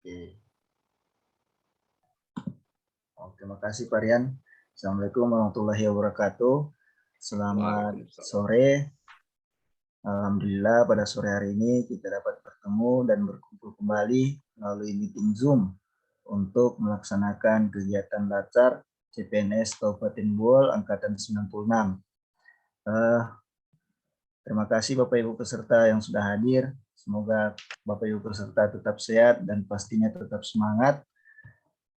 Oke. Terima kasih Pak Rian. Assalamualaikum warahmatullahi wabarakatuh. Selamat sore. Alhamdulillah pada sore hari ini kita dapat bertemu dan berkumpul kembali melalui meeting Zoom untuk melaksanakan kegiatan Latsar CPNS Kabupaten Bool Angkatan 96. Terima kasih Bapak Ibu peserta yang sudah hadir. Semoga Bapak Ibu peserta tetap sehat dan pastinya tetap semangat.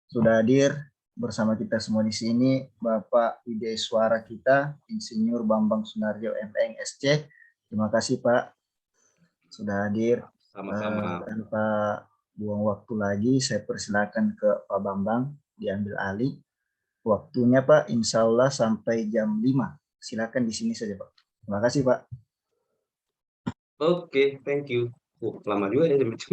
Sudah hadir bersama kita semua di sini Bapak Widya Suara kita, Insinyur Bambang Sunarjo MPeng SC. Terima kasih Pak sudah hadir. Sama-sama. Tanpa buang waktu lagi, saya persilakan ke Pak Bambang diambil alih. Waktunya Pak, insya Allah sampai jam 5. Silakan di sini saja Pak. Terima kasih Pak. Oke, thank you. Lama juga ya jam 5.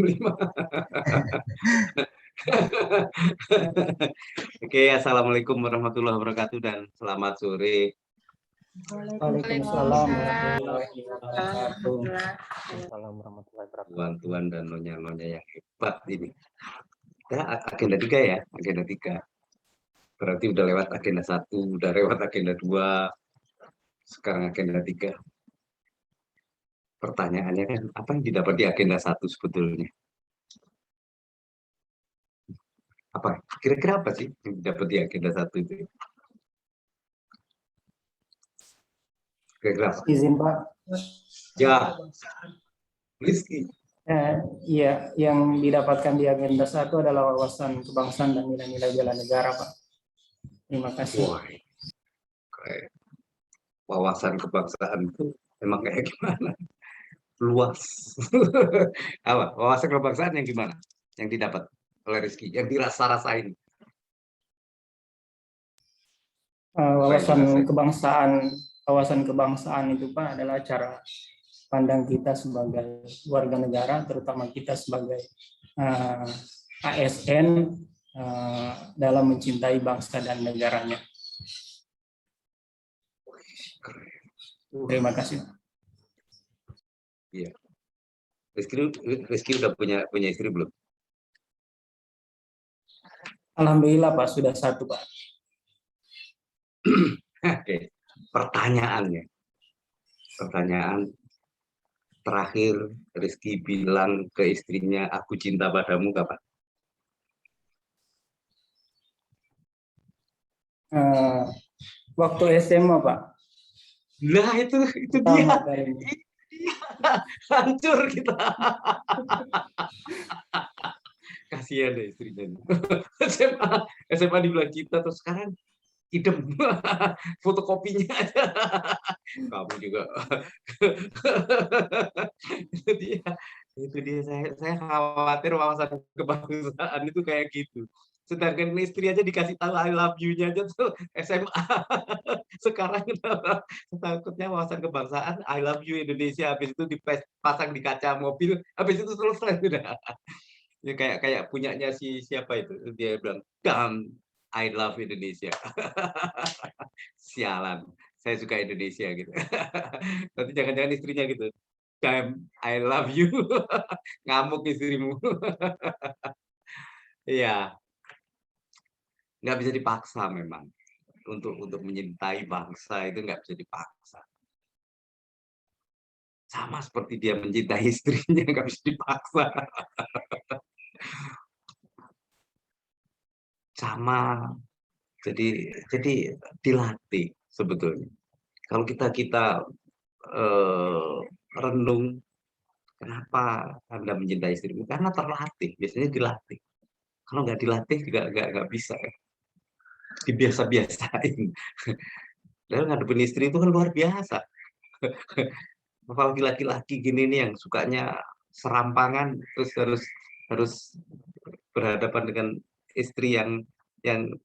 Oke, assalamualaikum warahmatullahi wabarakatuh dan selamat sore. Waalaikumsalam warahmatullahi wabarakatuh. Tuan-tuan dan nyonya-nyonya yang hebat ini. Kita agenda 3 ya, agenda 3. Berarti udah lewat agenda 1, udah lewat agenda 2, sekarang agenda 3. Pertanyaannya kan, apa yang didapat di agenda 1 sebetulnya? Apa? Kira-kira apa sih yang didapat di agenda 1 itu? Kira-kira apa? Izin Pak. Ya, Rizky. Iya, yang didapatkan di agenda 1 adalah wawasan kebangsaan dan nilai-nilai bela negara, Pak. Terima kasih. Wah, kayak wawasan kebangsaan itu emang kayak gimana? Luas. Apa? Wawasan kebangsaan yang gimana? Yang didapat oleh Rizky, yang dirasa-rasain. Wawasan kebangsaan itu Pak adalah cara pandang kita sebagai warga negara, terutama kita sebagai ASN dalam mencintai bangsa dan negaranya. Terima kasih. Iya. Rizky udah punya istri belum? Alhamdulillah Pak, sudah 1 Pak. Oke. Pertanyaan terakhir Rizky bilang ke istrinya, aku cinta padamu kapan? Waktu SMA Pak. Nah itu dia. Hancur kita. Kasihan deh istrinya. SMA dibilang cinta, terus sekarang idem. Fotokopinya aja. Kamu juga. itu dia saya khawatir wawasan kebangsaan itu kayak gitu. Sedangkan istri aja dikasih tahu I love you-nya aja tuh SMA. Sekarang takutnya wawasan kebangsaan I love you Indonesia, habis itu dipasang di kaca mobil, habis itu selesai sudah. Ya kayak punyanya siapa itu, dia bilang damn I love Indonesia. Sialan, saya suka Indonesia gitu. Nanti jangan-jangan istrinya gitu, damn I love you. Ngamuk istrimu. Iya, nggak bisa dipaksa memang. Untuk menyintai bangsa itu nggak bisa dipaksa. Sama seperti dia mencintai istrinya, nggak bisa dipaksa. Sama, jadi dilatih sebetulnya. Kalau kita renung, kenapa Anda mencintai istrimu? Karena terlatih, biasanya dilatih. Kalau nggak dilatih juga nggak bisa ya. Dibiasa-biasain. Lalu ngadepin istri itu kan luar biasa. Apalagi laki-laki gini nih yang sukanya serampangan, terus harus berhadapan dengan istri yang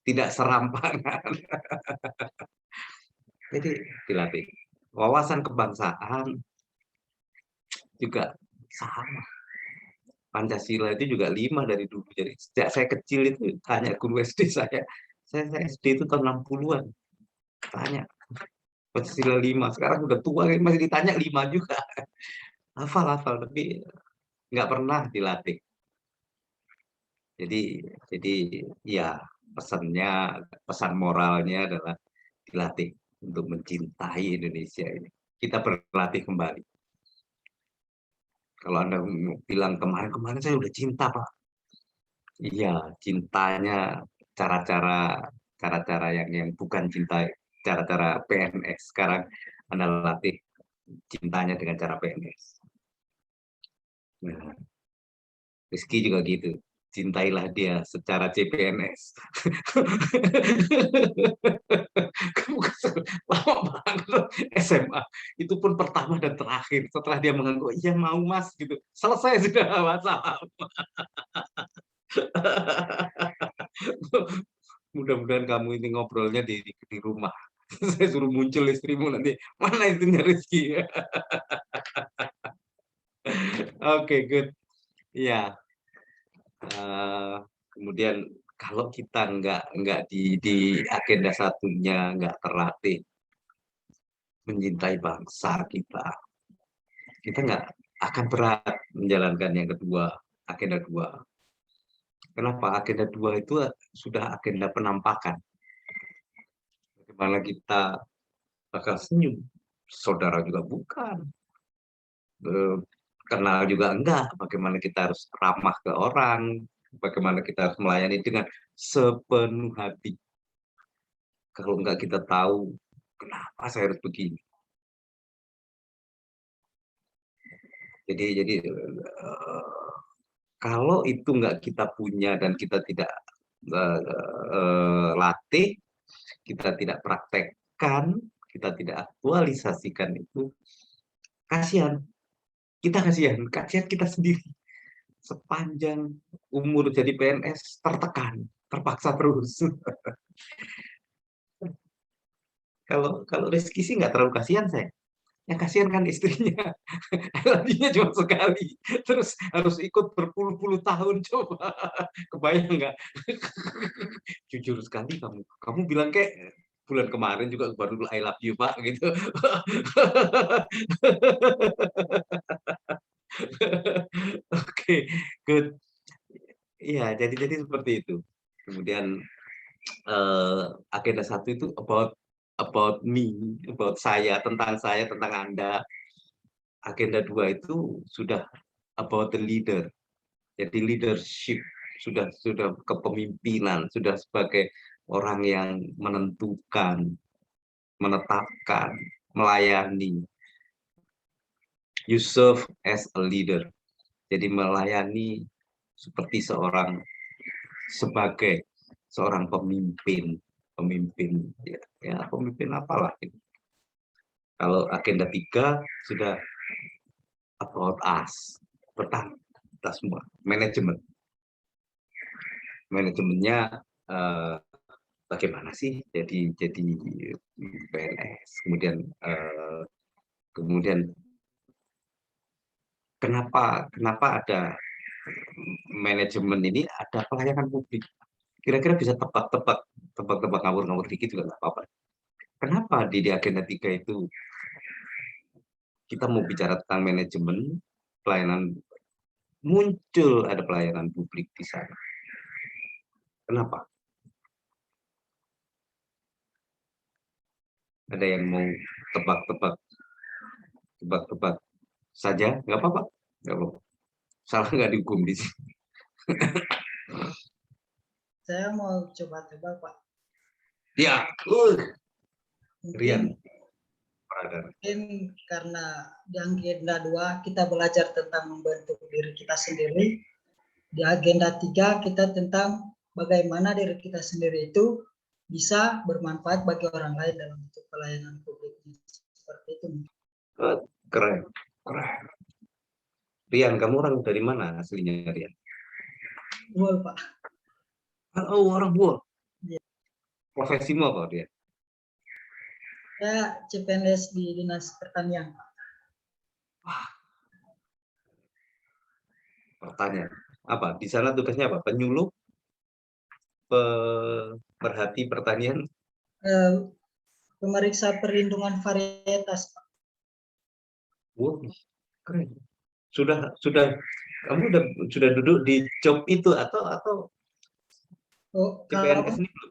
tidak serampangan. Jadi dilatih. Wawasan kebangsaan juga sama. Pancasila itu juga 5 dari dulu. Jadi sejak saya kecil itu tanya guru SD saya SD itu tahun 60-an. Tanya Pancasila 5. Sekarang udah tua masih ditanya 5 juga. Hafal tapi nggak pernah dilatih. Jadi ya pesan moralnya adalah dilatih untuk mencintai Indonesia ini. Kita berlatih kembali. Kalau Anda bilang kemarin saya udah cinta, Pak. Iya, cintanya cara-cara yang bukan cinta, cara-cara PNS. Sekarang Anda latih cintanya dengan cara PNS. Nah, Rizky juga gitu. Cintailah dia secara CPNS. Kamu kesel lama banget SMA. Itu pun pertama dan terakhir. Setelah dia mengaku, iya mau mas gitu. Selesai sudah masalah. Mudah-mudahan kamu ini ngobrolnya di rumah. Saya suruh muncul istrimu nanti. Mana istrinya Rizky? Oke, good. Ya. Kemudian kalau kita nggak di agenda satunya nggak terlatih mencintai bangsa kita nggak akan berat menjalankan yang kedua, agenda dua. Kenapa? Agenda dua itu sudah agenda penampakan. Bagaimana kita bakal senyum, saudara juga bukan, kenal juga enggak, bagaimana kita harus ramah ke orang, bagaimana kita harus melayani dengan sepenuh hati. Kalau enggak kita tahu kenapa saya harus begini. Jadi kalau itu enggak kita punya dan kita tidak latih, kita tidak praktekkan, kita tidak aktualisasikan itu, kasihan. Kita kasihan kita sendiri. Sepanjang umur jadi PNS tertekan, terpaksa terus. Kalau Rizky sih nggak terlalu kasihan saya. Yang kasihan kan istrinya. Laginya cuma sekali. Terus harus ikut berpuluh-puluh tahun. Coba. Kebayang nggak? Jujur sekali kamu. Kamu bilang kayak bulan kemarin juga baru I love you, Pak. Gitu. Oke, good. Iya, jadi seperti itu. Kemudian agenda satu itu about me, about saya, tentang Anda. Agenda dua itu sudah about the leader. Jadi leadership sudah kepemimpinan, sudah sebagai orang yang menentukan, menetapkan, melayani. You serve as a leader. Jadi melayani seperti sebagai seorang pemimpin pemimpin apalah. Kalau agenda 3 sudah about us, tentang kita semua, manajemennya bagaimana sih jadi PNS, kemudian kenapa ada manajemen ini, ada pelayanan publik. Kira-kira bisa tebak ngawur dikit juga nggak apa-apa. Kenapa di agenda 3 itu kita mau bicara tentang manajemen pelayanan, muncul ada pelayanan publik di sana. Kenapa? Ada yang mau tebak saja? Nggak apa-apa. Salah nggak dihukum di sini. Saya mau coba tebak, Pak. Ya, Rian. Mungkin karena di agenda 2 kita belajar tentang membentuk diri kita sendiri. Di agenda 3 kita tentang bagaimana diri kita sendiri itu bisa bermanfaat bagi orang lain dalam bentuk pelayanan publik. Seperti itu. Keren. Rian, kamu orang dari mana aslinya, Rian? Buol, Pak. Oh, orang Buol. Ya. Profesimu apa, Rian? Saya CPNS di Dinas Pertanian, Pak. Wah. Pertanyaan. Apa? Di sana tugasnya apa? Penyuluh? Pemerhati pertanian? Pemeriksa perlindungan varietas, Pak. Wow, keren. Sudah Kamu sudah duduk di job itu atau Oh, kalau CPNS ini belum?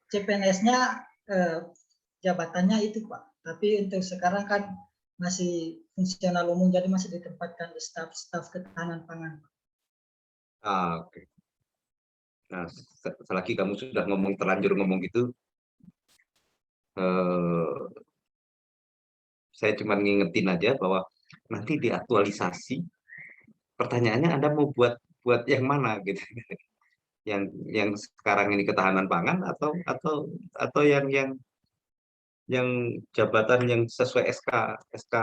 CPNS-nya jabatannya itu Pak, tapi untuk sekarang kan masih fungsional umum, jadi masih ditempatkan di staf ketahanan pangan. Oke. Nah, selagi kamu sudah terlanjur ngomong gitu, saya cuma ngingetin aja bahwa nanti diaktualisasi. Pertanyaannya Anda mau buat yang mana gitu? Yang sekarang ini ketahanan pangan atau yang jabatan yang sesuai SK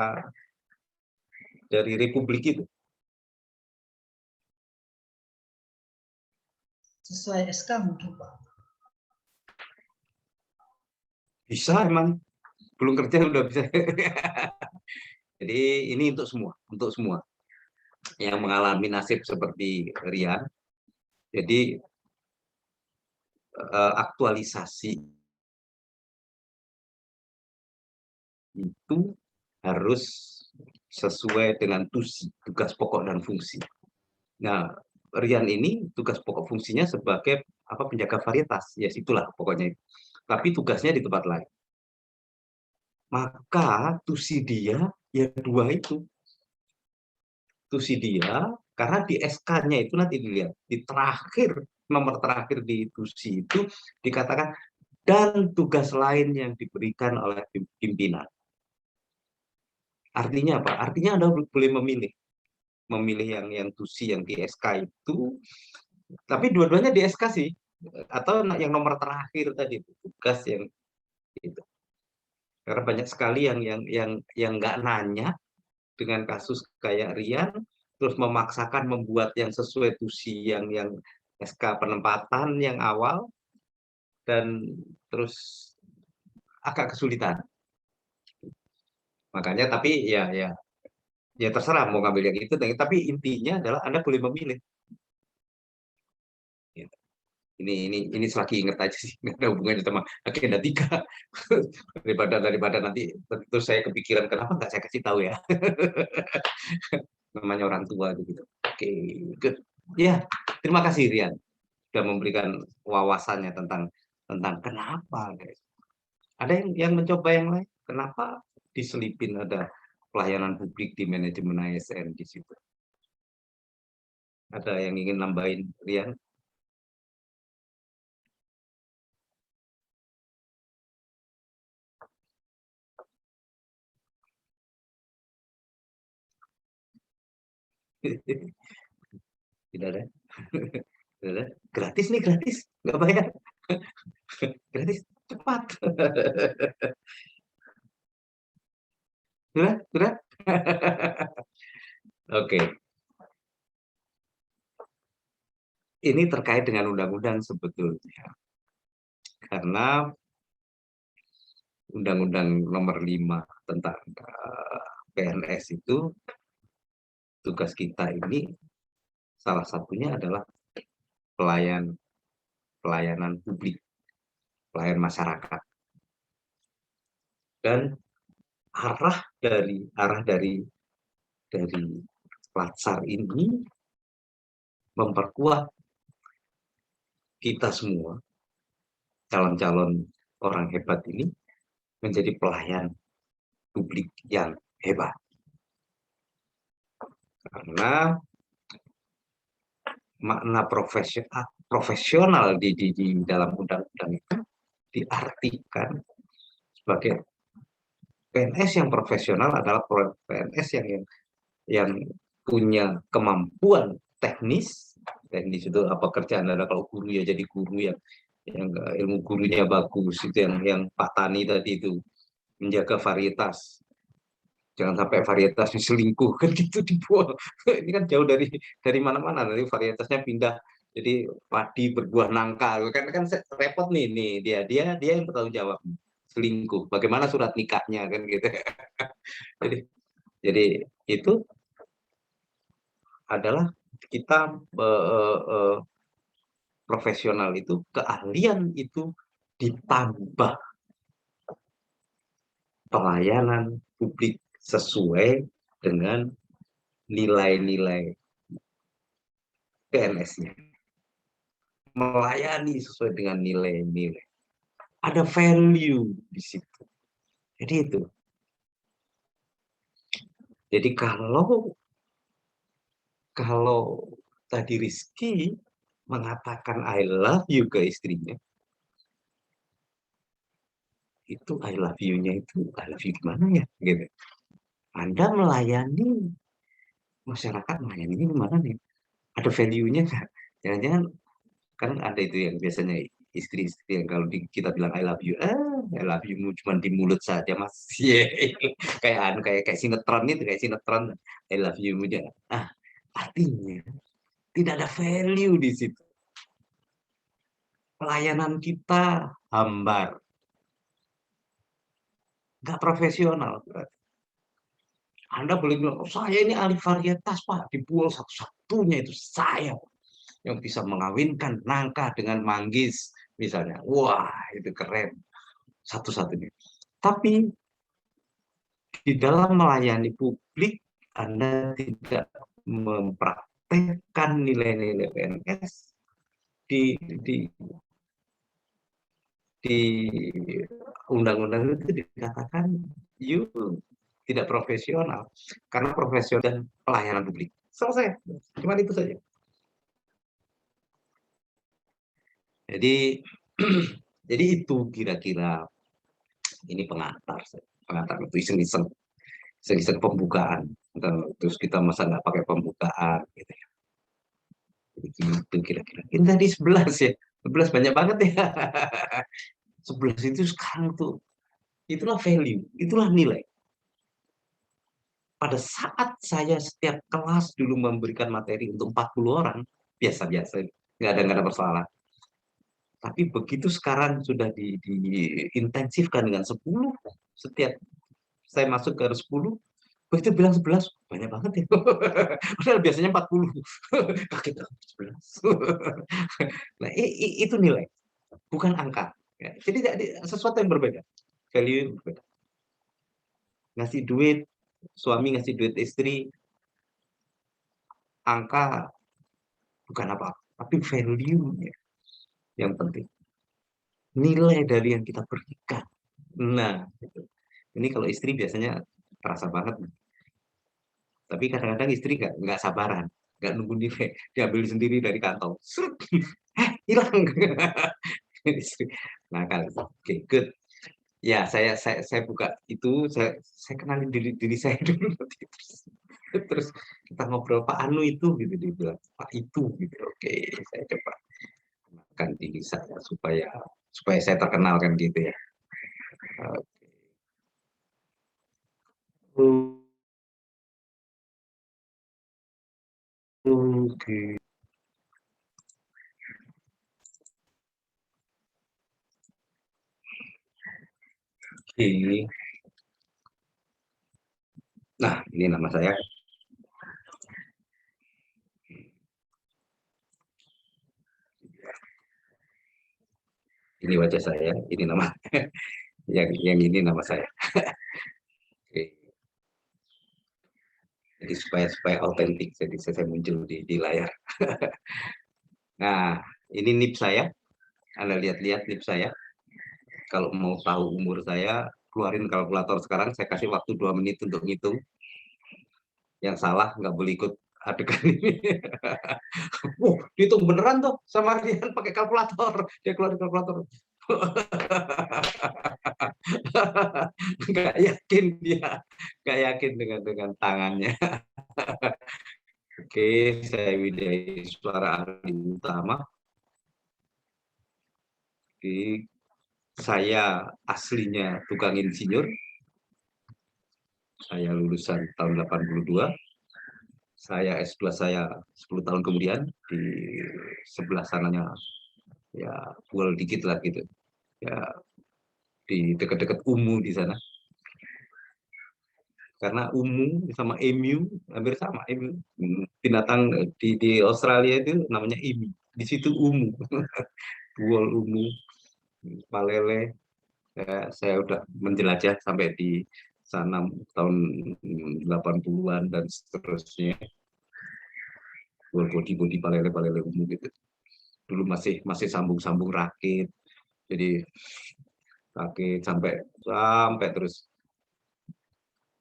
dari Republik itu? Sesuai SK mungkin Pak. Bisa emang, belum kerja udah bisa. Jadi ini untuk semua yang mengalami nasib seperti Rian. Jadi aktualisasi itu harus sesuai dengan tugas pokok dan fungsi. Nah, Rian ini tugas pokok fungsinya sebagai penjaga varietas, ya itulah pokoknya. Tapi tugasnya di tempat lain. Maka tusi dia ya 2 itu. Tusi dia karena di SK-nya itu nanti dilihat di nomor terakhir di tusi itu dikatakan dan tugas lain yang diberikan oleh pimpinan. Artinya apa? Artinya Anda boleh memilih yang tusi yang di SK itu, tapi dua-duanya di SK sih, atau yang nomor terakhir tadi tugas yang itu. Karena banyak sekali yang nggak nanya dengan kasus kayak Rian, terus memaksakan membuat yang sesuai tusi yang SK penempatan yang awal, dan terus agak kesulitan. Makanya tapi ya terserah mau ngambil yang itu, tapi intinya adalah Anda boleh memilih. Ini selagi ingat aja sih, nggak ada hubungannya sama agenda 3. daripada nanti tentu saya kepikiran kenapa nggak saya kasih tahu ya. Namanya orang tua gitu. Oke, good. Ya, terima kasih Rian sudah memberikan wawasannya tentang kenapa, guys. Ada yang mencoba yang lain? Kenapa diselipin ada pelayanan publik di manajemen ASN di situ? Ada yang ingin nambahin, Rian? Tidak ada. Tidak ada. Gratis nih, gratis. Nggak bayar. Gratis. Cepat. Sudah? Sudah? Oke. Ini terkait dengan undang-undang sebetulnya. Karena Undang-Undang Nomor 5 tentang PNS itu, tugas kita ini salah satunya adalah pelayanan publik, pelayan masyarakat. Dan arah dari Latsar ini memperkuat kita semua, calon-calon orang hebat ini, menjadi pelayan publik yang hebat. Karena makna profesional di dalam undang-undang itu diartikan sebagai PNS yang profesional adalah PNS yang punya kemampuan teknis itu apa kerjaan ada, kalau guru ya jadi guru yang ilmu gurunya bagus, itu yang Pak Tani tadi itu menjaga varietas, jangan sampai varietasnya selingkuh kan gitu dibuang. Ini kan jauh dari mana-mana, nanti varietasnya pindah jadi padi berbuah nangka kan repot nih dia yang bertanggung jawab selingkuh, bagaimana surat nikahnya kan gitu. jadi itu adalah kita profesional itu, keahlian itu ditambah pelayanan publik sesuai dengan nilai-nilai PNS-nya. Melayani sesuai dengan nilai-nilai. Ada value di situ. Jadi itu. Jadi kalau tadi Rizky mengatakan I love you ke istrinya, itu I love you-nya itu I love you gimana ya? Gitu. Anda melayani masyarakat, melayani gimana nih? Ada value-nya nggak? Jangan-jangan kan ada itu yang biasanya istri-istri yang kalau kita bilang I love you, I love you cuma di mulut saja mas. Kayak sinetron itu, kayak sinetron I love you aja. Artinya tidak ada value di situ. Pelayanan kita hambar, nggak profesional. Anda boleh bilang, oh, saya ini ahli varietas Pak, di Pulau satu-satunya itu saya yang bisa mengawinkan nangka dengan manggis misalnya. Wah, itu keren. Satu-satunya. Tapi di dalam melayani publik, Anda tidak mempraktekkan nilai-nilai PNS di undang-undang itu dikatakan you tidak profesional karena profesional dan pelayanan publik. Selesai. Cuma itu saja. Jadi jadi itu kira-kira ini pengantar itu iseng-iseng pembukaan. Terus kita masa nggak pakai pembukaan gitu ya. Jadi gitu kira-kira. Ini tadi 11 ya. 11 banyak banget ya. 11 itu sekarang tuh itulah value, itulah nilai. Pada saat saya setiap kelas dulu memberikan materi untuk 40 orang, biasa-biasa, nggak ada masalah. Tapi begitu sekarang sudah diintensifkan dengan 10, setiap saya masuk ke 10, begitu bilang 11, banyak banget ya. Padahal biasanya 40. Kaget 11. Nah, itu nilai, bukan angka. Ya, jadi sesuatu yang berbeda, value yang berbeda. Ngasih duit, suami ngasih duit istri, angka bukan apa-apa, tapi value-nya yang penting. Nilai dari yang kita berikan. Nah, gitu. Ini kalau istri biasanya terasa banget. Tapi kadang-kadang istri nggak sabaran, nggak nunggu nilai, diambil sendiri dari kantong. Hilang. Nah, kan, oke, good. Ya, saya buka itu, saya kenalin diri saya dulu. Terus kita ngobrol Pak Anu itu, gitu, dibilang Pak itu, gitu. Oke, saya coba kenalkan diri saya supaya saya terkenal kan gitu ya. Oke. Oke. Nah, ini nama saya. Ini wajah saya, ini nama yang ini nama saya. Oke. Jadi supaya autentik, jadi saya muncul di layar. Nah, ini NIP saya. Anda lihat NIP saya. Kalau mau tahu umur saya, keluarin kalkulator sekarang. Saya kasih waktu 2 menit untuk ngitung. Yang salah nggak boleh ikut adegan ini. Dihitung beneran tuh sama Rian pakai kalkulator. Dia keluarin kalkulator. Nggak yakin dia, nggak yakin dengan tangannya. Oke, saya Widya Suara Ardi Utama. Oke, saya aslinya tukang insinyur. Saya lulusan tahun 82. Saya S2 saya 10 tahun kemudian di sebelah sananya, ya full dikit lah gitu. Ya di dekat-dekat Umu di sana. Karena Umu sama emu hampir sama. Emu binatang di Australia itu namanya emu. Di situ Umu. Buol Umu, Palele. Saya udah menjelajah sampai di sana tahun 80-an dan seterusnya. body palele umum gitu. Dulu masih sambung rakit, jadi rakit sampai terus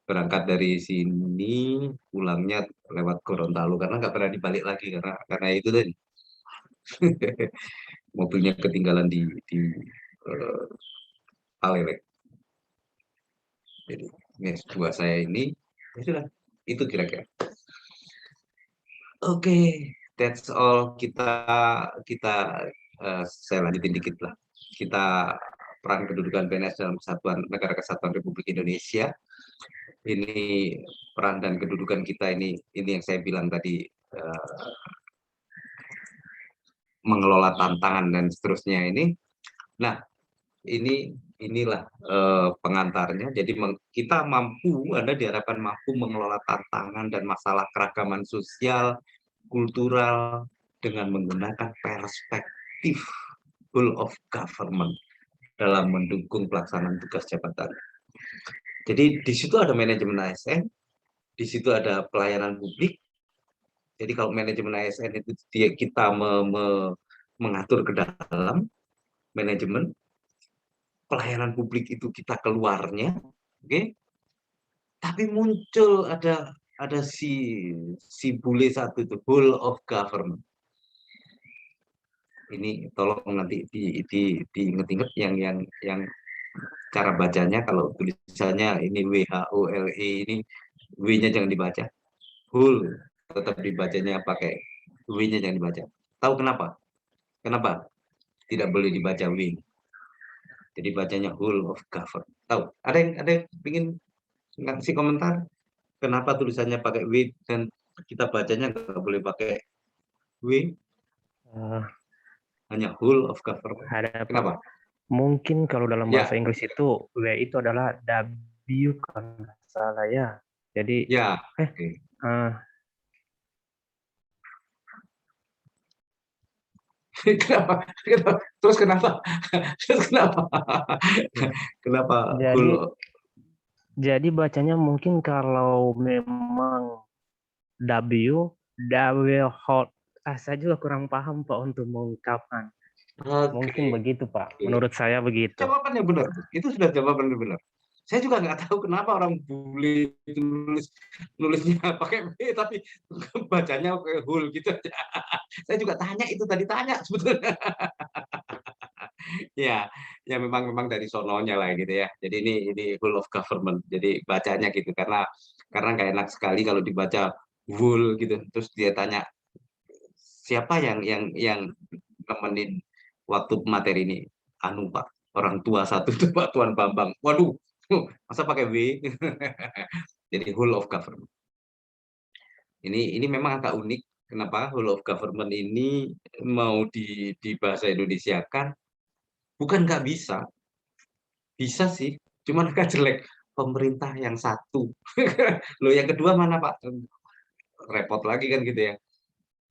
berangkat dari sini, pulangnya lewat Gorontalo karena nggak pernah dibalik lagi karena itu tadi mobilnya ketinggalan di eh, Palele. Jadi ini S2 saya ini ya sudah itu kira-kira. Oke, that's all. Saya lanjutin dikit lah. Kita peran kedudukan PNS dalam Negara Kesatuan Republik Indonesia. Ini peran dan kedudukan kita ini yang saya bilang tadi, mengelola tantangan dan seterusnya ini. Nah, inilah pengantarnya. Jadi kita Anda diharapkan mampu mengelola tantangan dan masalah keragaman sosial, kultural dengan menggunakan perspektif whole of government dalam mendukung pelaksanaan tugas jabatan. Jadi di situ ada manajemen ASN, di situ ada pelayanan publik. Jadi kalau manajemen ASN itu kita mengatur ke dalam manajemen, pelayanan publik itu kita keluarnya, oke? Tapi muncul ada si bule satu itu, whole of government. Ini tolong nanti diinget-inget yang cara bacanya. Kalau tulisannya ini WHOLE, ini W-nya jangan dibaca, whole tetap dibacanya pakai W-nya jangan dibaca. Tahu kenapa? Kenapa tidak boleh dibaca W? Jadi bacanya whole of government. Tahu? Ada yang ingin ngasih komentar? Kenapa tulisannya pakai W dan kita bacanya nggak boleh pakai W? Hanya whole of government. Ada Kenapa? Mungkin kalau dalam Ya. bahasa Inggris itu W itu adalah W kalau nggak salah ya. Jadi Ya. Oke. Kenapa? Terus kenapa? Kenapa? Jadi bacanya mungkin kalau memang W hold. Saya juga kurang paham Pak untuk mengungkapkan. Mungkin begitu Pak. Menurut saya begitu. Jawabannya benar. Itu sudah jawabannya benar. Saya juga nggak tahu kenapa orang bule nulisnya pakai B tapi bacanya pakai whole gitu aja. Saya juga tanya itu tadi sebetulnya. Ya memang dari sononya lah gitu ya. Jadi ini whole of government. Jadi bacanya gitu karena nggak enak sekali kalau dibaca whole gitu. Terus dia tanya siapa yang nemenin waktu materi ini? Anu Pak, orang tua satu itu Pak Tuan Bambang. Waduh, masa pakai W? Jadi whole of government. Ini memang agak unik. Kenapa whole of government ini mau di bahasa Indonesia kan? Bukan nggak bisa. Bisa sih, cuman agak jelek. Pemerintah yang satu. Loh yang kedua mana Pak? Repot lagi kan gitu ya.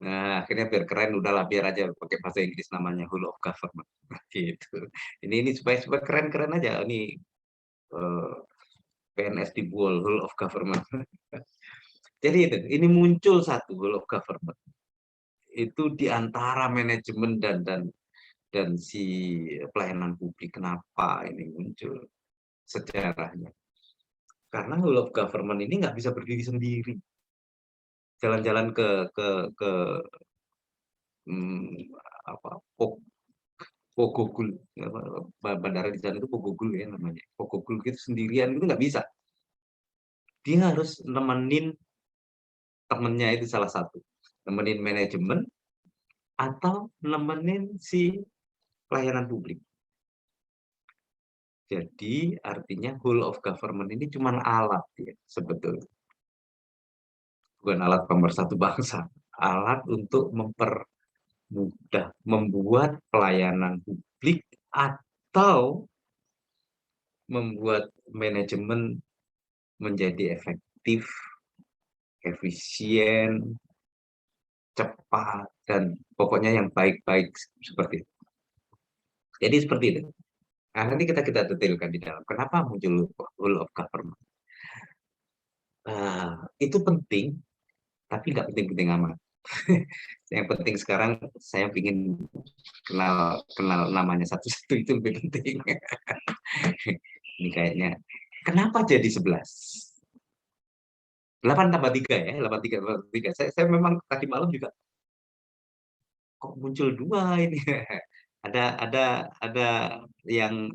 Nah, akhirnya biar keren, udahlah biar aja pakai bahasa Inggris namanya whole of government. Gitu. Ini supaya keren-keren aja. Ini PNS di whole of government. Jadi ini muncul satu whole of government. Itu di antara manajemen dan si pelayanan publik. Kenapa ini muncul sejarahnya? Karena whole of government ini nggak bisa berdiri sendiri. Jalan-jalan ke Pogogul, bandara di sana itu Pogogul ya namanya. Pogogul gitu sendirian itu nggak bisa. Dia harus nemenin temennya itu salah satu, nemenin manajemen atau nemenin si pelayanan publik. Jadi artinya whole of government ini cuma alat ya sebetulnya. Bukan alat pemersatu bangsa, alat untuk mempermudah membuat pelayanan publik atau membuat manajemen menjadi efektif, efisien, cepat, dan pokoknya yang baik-baik seperti itu. Jadi seperti itu. Nah, nanti kita detailkan di dalam. Kenapa muncul whole of government? Itu penting, tapi nggak penting-penting amat. Yang penting sekarang saya ingin kenal namanya satu-satu, itu lebih penting. Ini kayaknya kenapa jadi 11? 8 tambah 3 ya, 8 3. Saya memang tadi malam juga kok muncul 2 ini. Ada yang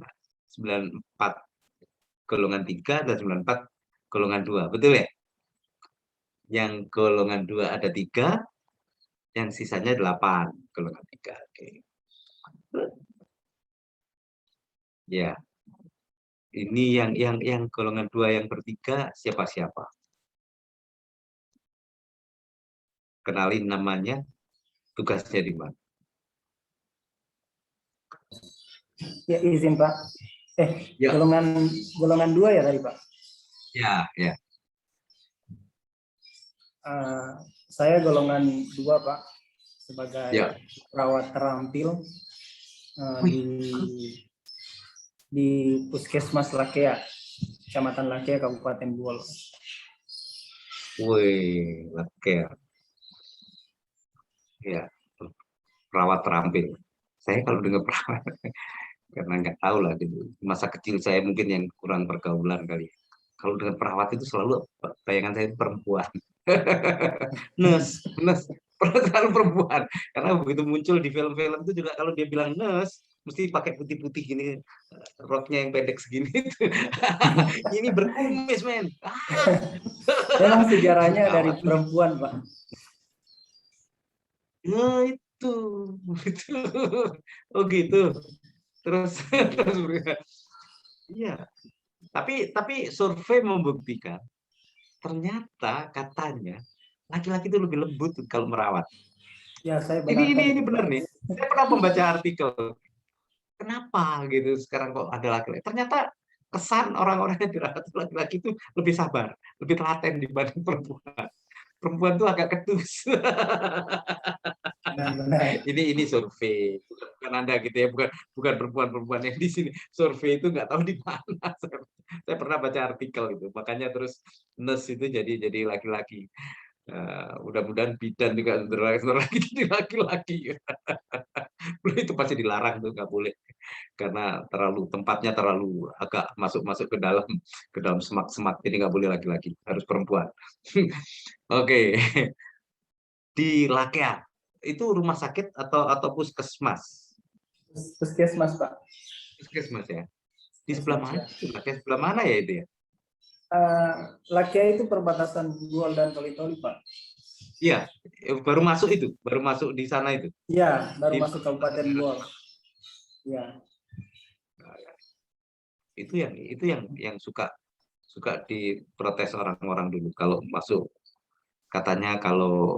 94 golongan 3 dan 94 golongan 2, betul ya? Yang golongan 2 ada 3, yang sisanya 8 golongan 3. Oke. Ya, ini yang golongan 2 yang bertiga siapa-siapa? Kenalin namanya, tugasnya di mana? Ya, izin Pak. Ya. Golongan 2 ya tadi Pak? Ya. Saya golongan 2 Pak, sebagai Ya. perawat terampil di Puskesmas Lakea, Kecamatan Lakea, Kabupaten Buol. Wih, Lakea. Ya, perawat terampil. Saya kalau dengar perawat, karena nggak tahu lah, di masa kecil saya mungkin yang kurang pergaulan kali. Kalau dengan perawat itu selalu bayangan saya perempuan. Nurse, selalu perempuan. Karena begitu muncul di film-film itu juga kalau dia bilang nurse, mesti pakai putih-putih gini, roknya yang pendek segini. Ini berkumis, men. Memang sejarahnya dari perempuan, Pak. Nah, itu. Oh gitu. Terus iya. Tapi survei membuktikan ternyata katanya laki-laki itu lebih lembut kalau merawat. Ya, saya benarkan. Ini benar nih. Saya pernah membaca artikel. Kenapa gitu sekarang kok ada laki-laki? Ternyata kesan orang-orang yang dirawat laki-laki itu lebih sabar, lebih telaten dibanding perempuan. Perempuan itu agak ketus. Benar. Ini survei, bukan Anda gitu ya, bukan perempuan-perempuan yang di sini. Survei itu nggak tahu di mana. Saya pernah baca artikel gitu, makanya terus nurse itu jadi laki-laki. Mudah-mudahan bidan juga lagi jadi laki-laki. Itu pasti dilarang tuh, nggak boleh, karena tempatnya terlalu agak masuk ke dalam semak-semak, jadi nggak boleh laki-laki, harus perempuan. Oke. Di Lakea itu rumah sakit atau puskesmas? Puskesmas, Pak. Puskesmas ya. Di sebelah mana? Lakea sebelah mana ya itu ya? Lakea itu perbatasan Buol dan Toli-Toli, Pak. Iya, baru masuk di sana itu. Iya, baru masuk Kabupaten Buol. Iya. Itu yang suka diprotes orang-orang dulu kalau masuk. Katanya kalau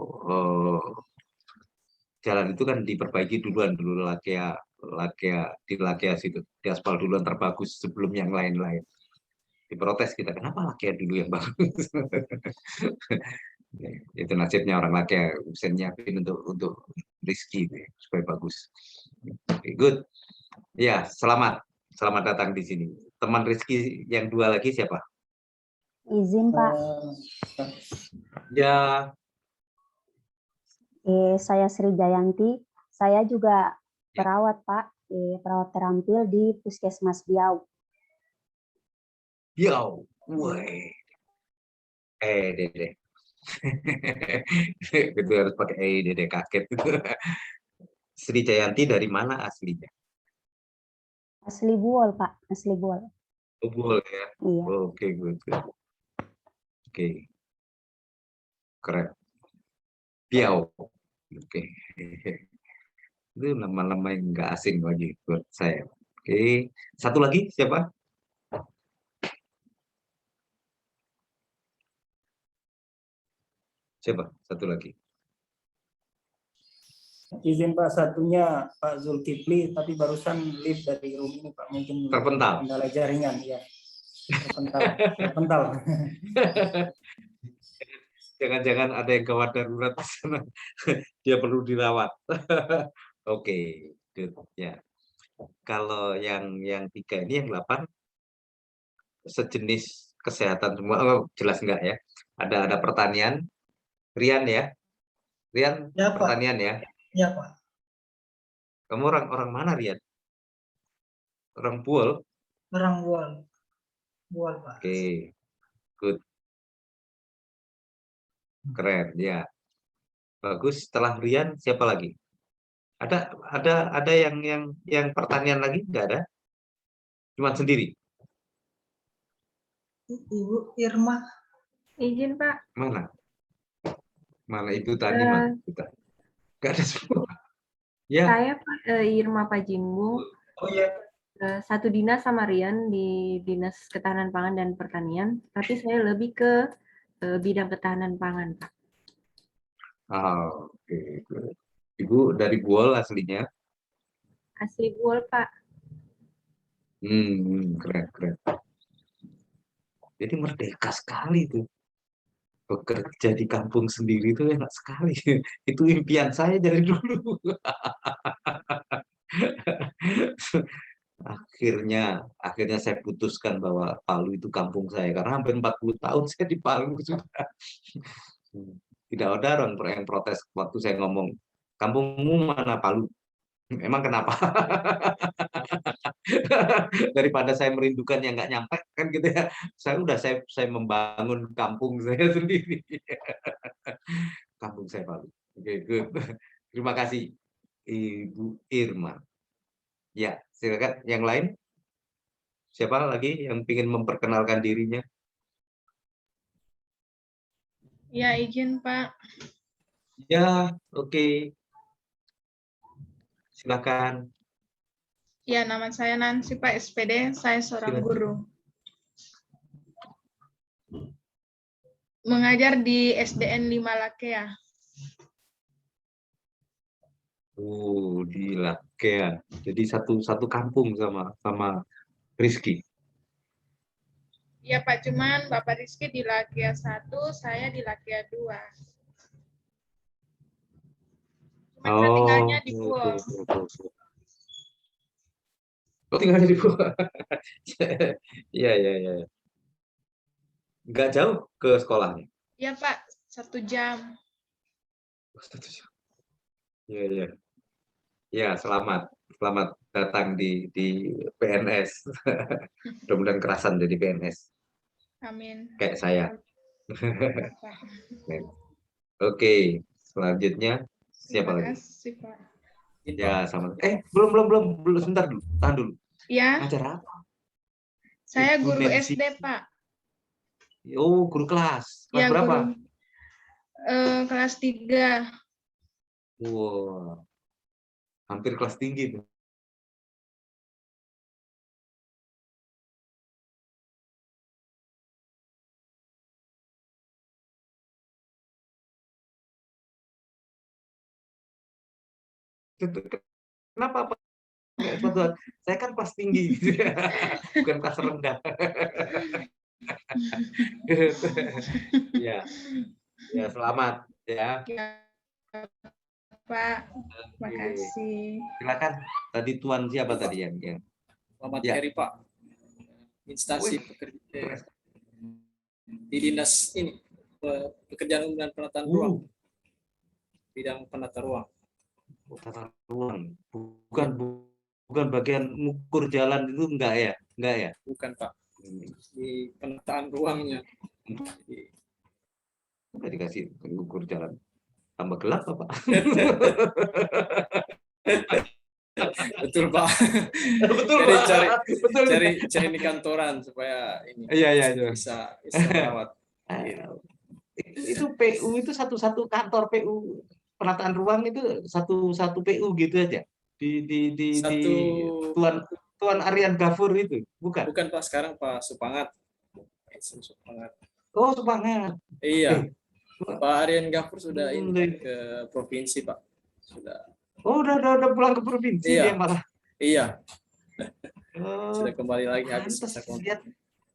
jalan itu kan diperbaiki dulu Lakea di Lakea situ, di aspal duluan terbagus sebelum yang lain-lain. Diprotes kita, kenapa Lakea dulu yang bagus? Itu nasibnya orang Lakea, bisa nyiapin untuk Rizky supaya bagus. Okay, good. Ya, selamat datang di sini. Teman Rizky yang 2 lagi siapa? Izin Pak. Ya. Saya Sri Jayanti. Saya juga perawat Pak, perawat terampil di Puskesmas Biau. Biau, woi. Dede. Itu harus pakai Dede, kaget. Sri Jayanti dari mana aslinya? Asli Buol Pak, asli Buol. Oh, Buol ya. Iya. Oke, good. Oke. Keren. Biau. Oke. Itu nama-nama yang nggak asing lagi buat saya. Oke. Satu lagi siapa? Siapa? Satu lagi. Izin Pak, satunya Pak Zulkifli, tapi barusan live dari room ini Pak, mungkin terpental. Kendala jaringan, ya. Terpental. Jangan-jangan ada yang gawat darurat di sana. Dia perlu dirawat. Oke, good. Ya. Kalau yang 3 ini, yang 8 sejenis kesehatan semua. Oh, jelas enggak ya? Ada pertanian, Rian ya. Rian, Ya, Pak. pertanian ya. Ya, Pak. Kamu orang mana, Rian? Orang Buol? Orang Buol. Buol, Pak. Oke, good. Keren, ya. Bagus. Setelah Rian, siapa lagi? Ada yang pertanian lagi? Nggak ada? Cuma sendiri? Ibu Irma. Izin Pak, Mana? Mana itu tadi, mana? Nggak ada semua. Ya. saya Pak Irma Pajimbung, Oh ya. satu dinas sama Rian di Dinas Ketahanan Pangan dan Pertanian, tapi saya lebih ke bidang ketahanan pangan, Pak. Oke. Ibu dari Buol aslinya? Asli Buol, Pak. Keren. Jadi merdeka sekali tuh. Bekerja di kampung sendiri itu enak sekali. Itu impian saya dari dulu. Akhirnya saya putuskan bahwa Palu itu kampung saya karena hampir 40 tahun saya di Palu sudah. Tidak ada orang yang protes waktu saya ngomong, kampungmu mana Palu? Emang kenapa? Daripada saya merindukan yang nggak nyampe kan gitu ya. Saya membangun kampung saya sendiri. Kampung saya Palu. Oke, good. Terima kasih Ibu Irma. Ya, silakan yang lain. Siapa lagi yang ingin memperkenalkan dirinya? Ya, izin Pak. Ya, oke. Silakan. Ya, nama saya Nancy Pak SPD, saya seorang Silakan. guru. Mengajar di SDN 5 Lakea. Di Lakea. Jadi satu kampung sama Rizky. Ya Pak, cuman Bapak Rizky di Lakea 1, saya di Lakea 2. Cuman saya tinggalnya di Buol. Oh, tinggalnya di Buol. Iya. Nggak jauh ke sekolahnya? Ya Pak, 1 jam. Iya. Ya, selamat datang di PNS. Mudah-mudahan kerasan jadi PNS. Amin. Kayak saya. Pak. Oke, selanjutnya siapa Terima lagi? kasih, Pak. Ya, sama. Belum, sebentar dulu. Tahan dulu. Ya, Ngajar apa? saya Ibu guru Nancy. SD, Pak. Oh, guru kelas. Kelas Ya, berapa? guru kelas 3. Wow. Hampir kelas tinggi tuh. Kenapa Pak? Saya kan kelas tinggi, bukan kelas rendah. Ya, selamat ya. Ya, Pak. Terima kasih. Silakan. Tadi Tuan siapa tadi yang? Selamat Ya. hari Pak. Instansi pekerja di dinas ini pekerjaan umum dan penataan ruang. Bidang penata ruang. Tata ruang. Bukan bagian mengukur jalan itu enggak ya? Bukan Pak. Di penataan ruangnya. Enggak dikasih mengukur jalan. Tambah gelap apa? Betul Pak. Betul. Jadi cari di kantoran supaya ini Iya. bisa merawat. Itu PU itu satu kantor PU penataan ruang itu satu PU gitu aja di Tuan Aryan Gafur itu bukan Pak, sekarang Pak Supangat. Oh, Supangat. Iya. Pak Aryan Gafur sudah ini ke provinsi Pak. Sudah. Oh, udah pulang ke provinsi dia malah. Iya. Sudah kembali lagi habis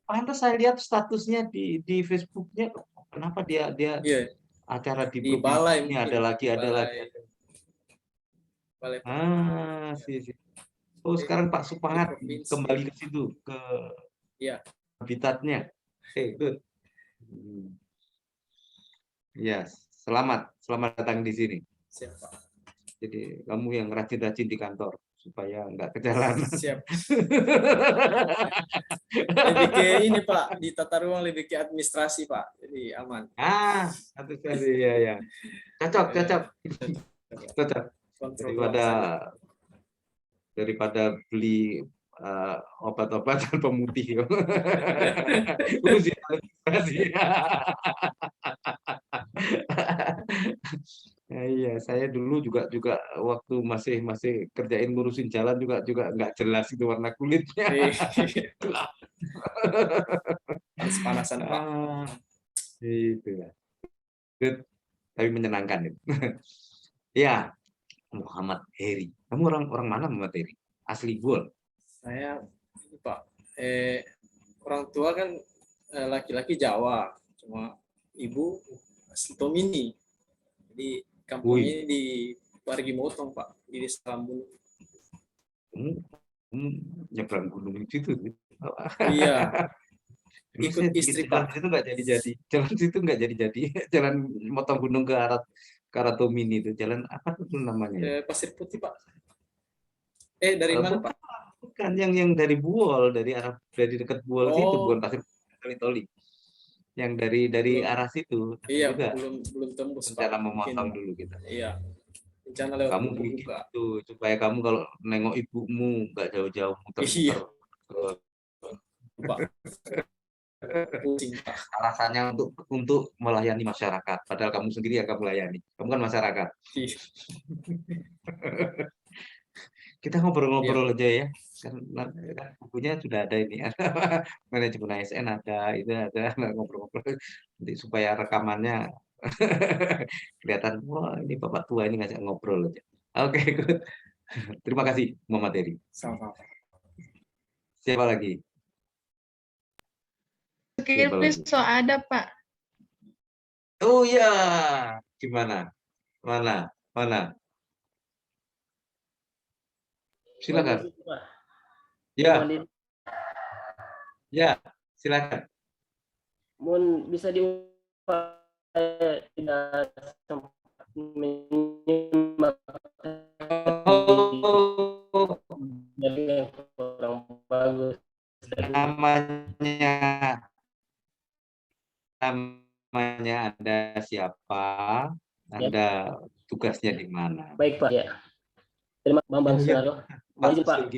pantas saya lihat statusnya di Facebooknya. Kenapa dia acara di balai ini ada lagi. Balai. Sih. Oh, sekarang Pak Supangat kembali ke situ ke habitatnya. Good. Ya, selamat datang di sini. Siap, Pak. Jadi kamu yang rajin-rajin di kantor supaya nggak ke jalan. Siap. Lebih ke ini Pak, di tata ruang lebih ke administrasi Pak, jadi aman. Satu sekali ya. Cocok. Kontrol Daripada beli obat-obatan pemutih. Urusin administrasi. Iya, saya dulu juga waktu masih kerjain ngurusin jalan juga nggak jelas itu warna kulitnya. Panas-panasan Pak. Itu ya. Good. Tapi menyenangkan itu. Ya, Muhammad Heri. Kamu orang mana Muhammad Heri? Asli Buol. Saya Pak, orang tua kan laki-laki Jawa, cuma ibu asli Tomini. Jadi kampungnya di Parigi Motong Pak, di Desa Lambung. Nyebrang gunung itu. Iya. Ikut istri Pak. Itu nggak jadi. Jalan situ nggak jadi. Jalan motong gunung ke arah Tomini itu. Jalan apa tuh namanya? Pasir Putih Pak. Dari mana Pak? Bukan yang dari Buol, dari dekat Buol situ, bukan Pasir Toli. Yang dari arah situ. Iya, juga. belum tembus Rencana Pak. memotong dulu kita. Iya. Rencana lewat kamu begitu supaya kamu kalau nengok ibumu nggak jauh-jauh muter-muter ke alasannya untuk melayani masyarakat, padahal kamu sendiri yang kamu layani, kamu kan masyarakat. Kita ngobrol-ngobrol aja ya, kan bukunya sudah ada ini, manajemen ASN ada, itu ada, ngobrol-ngobrol nanti supaya rekamannya kelihatan, wah ini bapak tua ini ngajak ngobrol aja. Oke, good. Terima kasih Muhammad Heri. Sama-sama. Siapa lagi? Zulkifli ada Pak. Oh ya, gimana? Mana? Silakan. Ya, silakan. Mohon bisa diulang, tidak sempat menyimak. Jadi kurang bagus. Namanya Anda siapa? Anda tugasnya di mana? Baik Pak, ya. Terima kasih Bambang Sunaryo. Pak,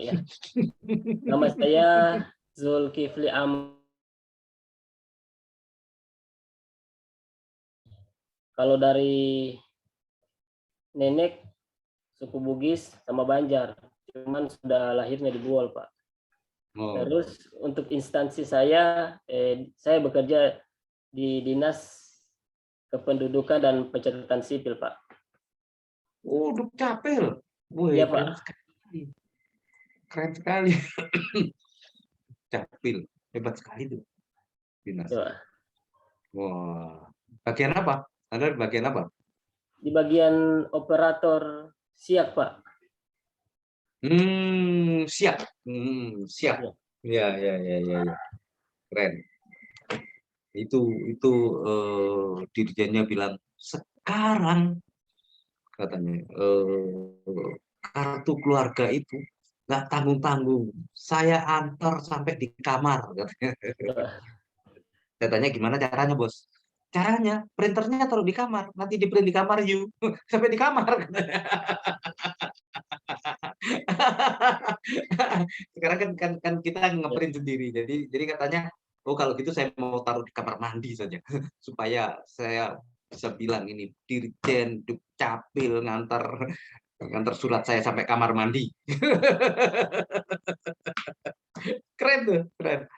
ya. Nama saya Zulkifli Kalau dari nenek suku Bugis sama Banjar, cuman sudah lahirnya di Buol Pak. Terus untuk instansi saya bekerja di Dinas Kependudukan dan Pencatatan Sipil Pak. Oh, Dukcapil. Iya Pak. Keren sekali. Capil, hebat sekali tuh. Dinas. Ya. Wah, bagian apa? Anda di bagian apa? Di bagian operator siap Pak. Siap. Ya. Keren. Itu dirjennya bilang sekarang katanya kartu keluarga itu nggak tanggung-tanggung, saya antar sampai di kamar katanya. Saya tanya gimana caranya bos? Caranya printernya taruh di kamar, nanti di print di kamar you sampai di kamar. Sekarang kan kita ngeprint sendiri, jadi katanya oh kalau gitu saya mau taruh di kamar mandi saja supaya saya bisa bilang ini Dirjen Dukcapil ngantar surat saya sampai kamar mandi. Keren tuh, keren.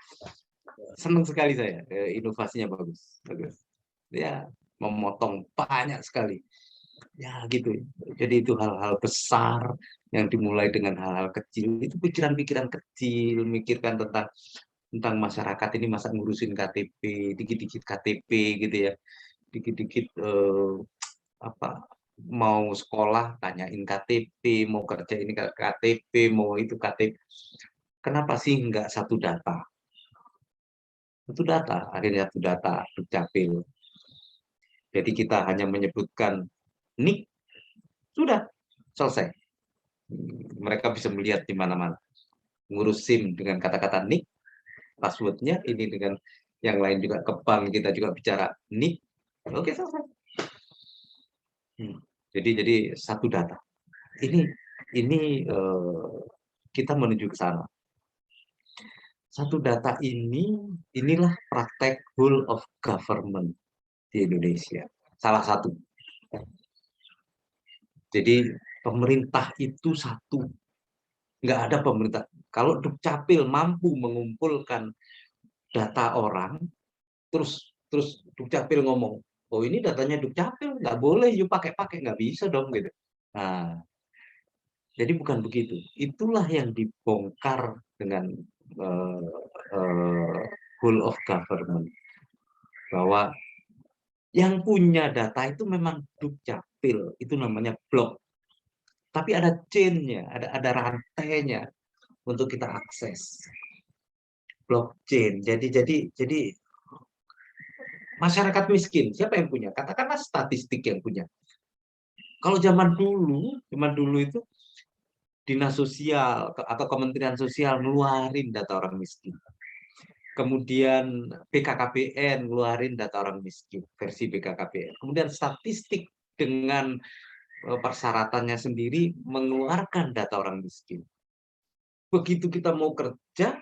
Senang sekali saya, inovasinya bagus. Ya, memotong banyak sekali. Ya gitu. Jadi itu hal-hal besar yang dimulai dengan hal-hal kecil. Itu pikiran-pikiran kecil, mikirkan tentang masyarakat ini, masa ngurusin KTP, dikit-dikit KTP gitu ya. Dikit-dikit mau sekolah tanyain KTP, mau kerja ini KTP, mau itu KTP. Kenapa sih nggak satu data? Akhirnya satu data Dukcapil. Jadi kita hanya menyebutkan NIK, sudah selesai. Mereka bisa melihat di mana-mana. Ngurus SIM dengan kata-kata NIK, passwordnya ini dengan yang lain juga, ke bank kita juga bicara NIK, oke selesai. Jadi satu data. Ini kita menuju ke sana. Satu data inilah praktek whole of government di Indonesia. Salah satu. Jadi pemerintah itu satu. Nggak ada pemerintah. Kalau Dukcapil mampu mengumpulkan data orang, terus Dukcapil ngomong, oh ini datanya Dukcapil, nggak boleh yuk pakai, nggak bisa dong gitu. Nah, jadi bukan begitu. Itulah yang dibongkar dengan whole of government. Bahwa yang punya data itu memang Dukcapil, itu namanya blok. Tapi ada chain-nya, ada rantainya untuk kita akses. Blockchain. Jadi masyarakat miskin, siapa yang punya? Katakanlah statistik yang punya. Kalau zaman dulu itu Dinas Sosial atau Kementerian Sosial ngeluarin data orang miskin. Kemudian BKKBN ngeluarin data orang miskin, versi BKKBN. Kemudian statistik dengan persyaratannya sendiri mengeluarkan data orang miskin. Begitu kita mau kerja,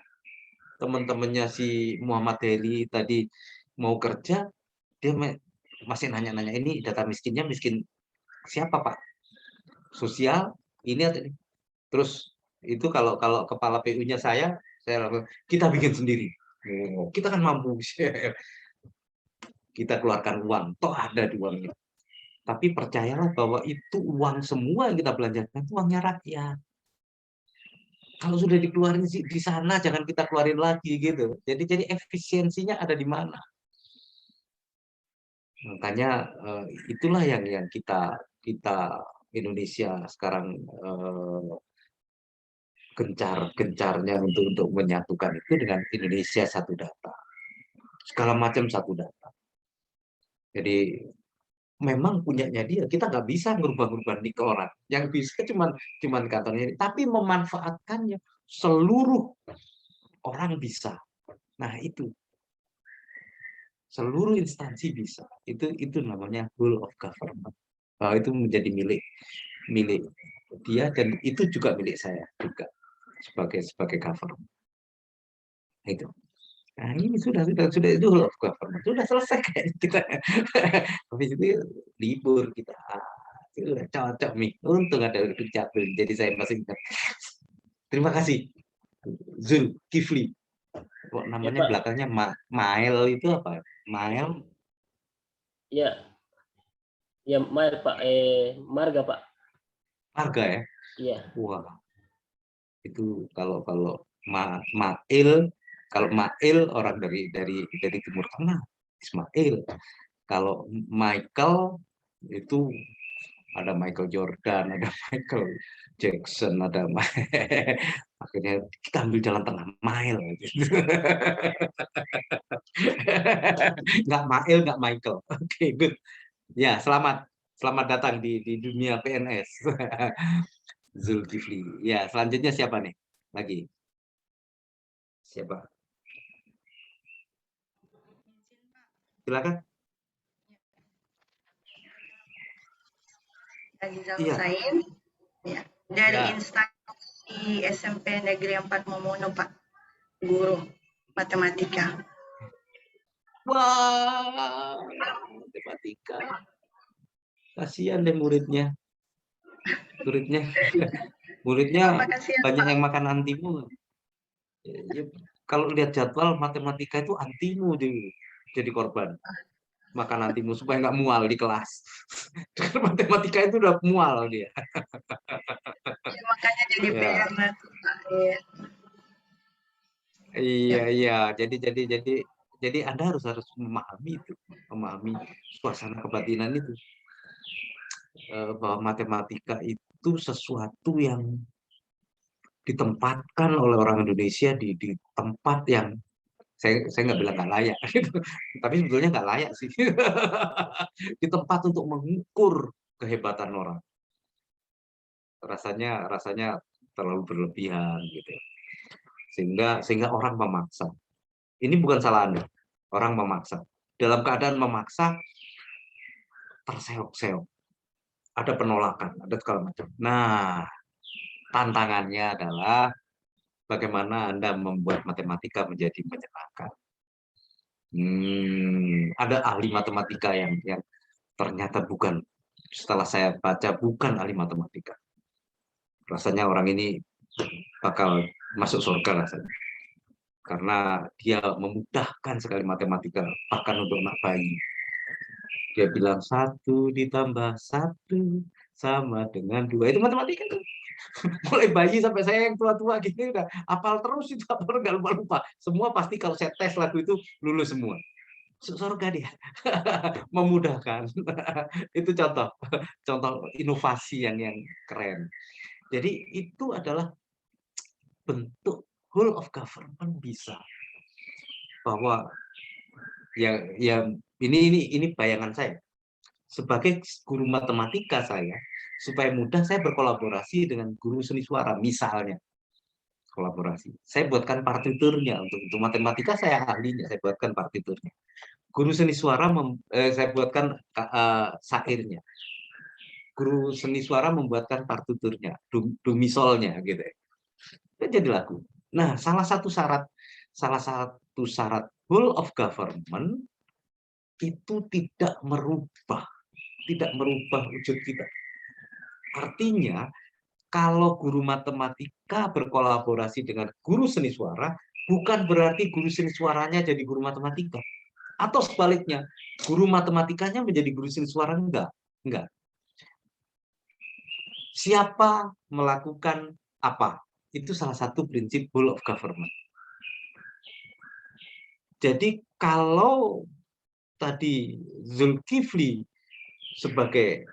teman-temannya si Muhammad Heri tadi mau kerja, dia masih nanya-nanya, ini data miskinnya miskin siapa Pak? Sosial, ini atau ini? Terus itu kalau kepala PU-nya saya lakukan, kita bikin sendiri. Oh, kita kan mampu. Kita keluarkan uang, toh ada di uangnya. Tapi percayalah bahwa itu uang semua yang kita belanjakan, itu uangnya rakyat. Kalau sudah dikeluarin di sana, jangan kita keluarin lagi gitu. Jadi efisiensinya ada di mana? Makanya itulah yang kita Indonesia sekarang gencar-gencarnya untuk menyatukan itu dengan Indonesia satu data. Segala macam satu data. Jadi memang punyanya dia, kita nggak bisa ngerubah-ngerubah nik orang. Yang bisa cuman kantornya ini, tapi memanfaatkannya seluruh orang bisa. Nah, itu seluruh instansi bisa. Itu namanya whole of government. Itu menjadi milik dia, dan itu juga milik saya juga sebagai government. Itu. Nah, ini sudah itu whole of government. Sudah selesai kayaknya kita. Habis itu libur kita. Sudah cocok nih. Untung ada Dukcapil, jadi saya masih ingat. Terima kasih. Zulkifli. Kok namanya ya, belakangnya Mael itu apa? Mael? Ya. Ya, Mael Pak. Marga Pak. Marga ya? Iya. Wah. Itu kalau Mail, kalau Mail orang dari Timur Tengah, Ismail. Kalau Michael itu ada Michael Jordan, ada Michael Jackson, ada akhirnya kita ambil jalan tengah, Mail. Nggak Mail, nggak Michael. Oke, good. Ya, selamat datang di dunia PNS. Zulkifli. Ya, selanjutnya siapa nih? Lagi. Siapa? Silakan. Aziza Hussain, ya, dari instansi SMP Negeri 4 Momono, Pak, guru matematika. Wah, matematika. Kasihan deh muridnya. Banyak yang makan antimu. Ya, kalau lihat jadwal matematika itu antimu jadi korban. Makan antimu supaya nggak mual di kelas. Matematika itu udah mual dia. Ya, makanya jadi PR nanti, Pak. Iya. Jadi Anda harus memahami itu, memahami suasana kebatinan itu. Bahwa matematika itu sesuatu yang ditempatkan oleh orang Indonesia di tempat yang Saya nggak bilang nggak layak, gitu. Tapi sebetulnya nggak layak sih. Di tempat untuk mengukur kehebatan orang. Rasanya terlalu berlebihan gitu. Sehingga orang memaksa. Ini bukan salah Anda. Orang memaksa. Dalam keadaan memaksa, terseok-seok. Ada penolakan, ada segala macam. Nah, tantangannya adalah bagaimana Anda membuat matematika menjadi menyenangkan. Ada ahli matematika yang ternyata bukan. Setelah saya baca, bukan ahli matematika. Rasanya orang ini bakal masuk surga rasanya. Karena dia memudahkan sekali matematika, bahkan untuk anak bayi. Dia bilang 1 ditambah 1 sama dengan 2. Itu matematika tuh. Mulai bayi sampai saya yang tua-tua gitu udah hafal terus itu, hafal nggak lupa-lupa. Semua pasti kalau saya tes lagu itu lulus semua. Surga dia. Memudahkan. Itu contoh inovasi yang keren. Jadi itu adalah bentuk whole of government bisa. Bahwa ya ini bayangan saya. Sebagai guru matematika saya, supaya mudah saya berkolaborasi dengan guru seni suara, misalnya. Kolaborasi. Saya buatkan partiturnya untuk matematika saya ahlinya, saya buatkan partiturnya. Guru seni suara saya buatkan syairnya. Guru seni suara membuatkan partiturnya, dumisolnya gitu. Itu jadi lagu. Nah, salah satu syarat whole of government itu tidak merubah wujud kita. Artinya, kalau guru matematika berkolaborasi dengan guru seni suara, bukan berarti guru seni suaranya jadi guru matematika. Atau sebaliknya, guru matematikanya menjadi guru seni suara, enggak. Siapa melakukan apa? Itu salah satu prinsip whole of government. Jadi kalau tadi Zulkifli sebagai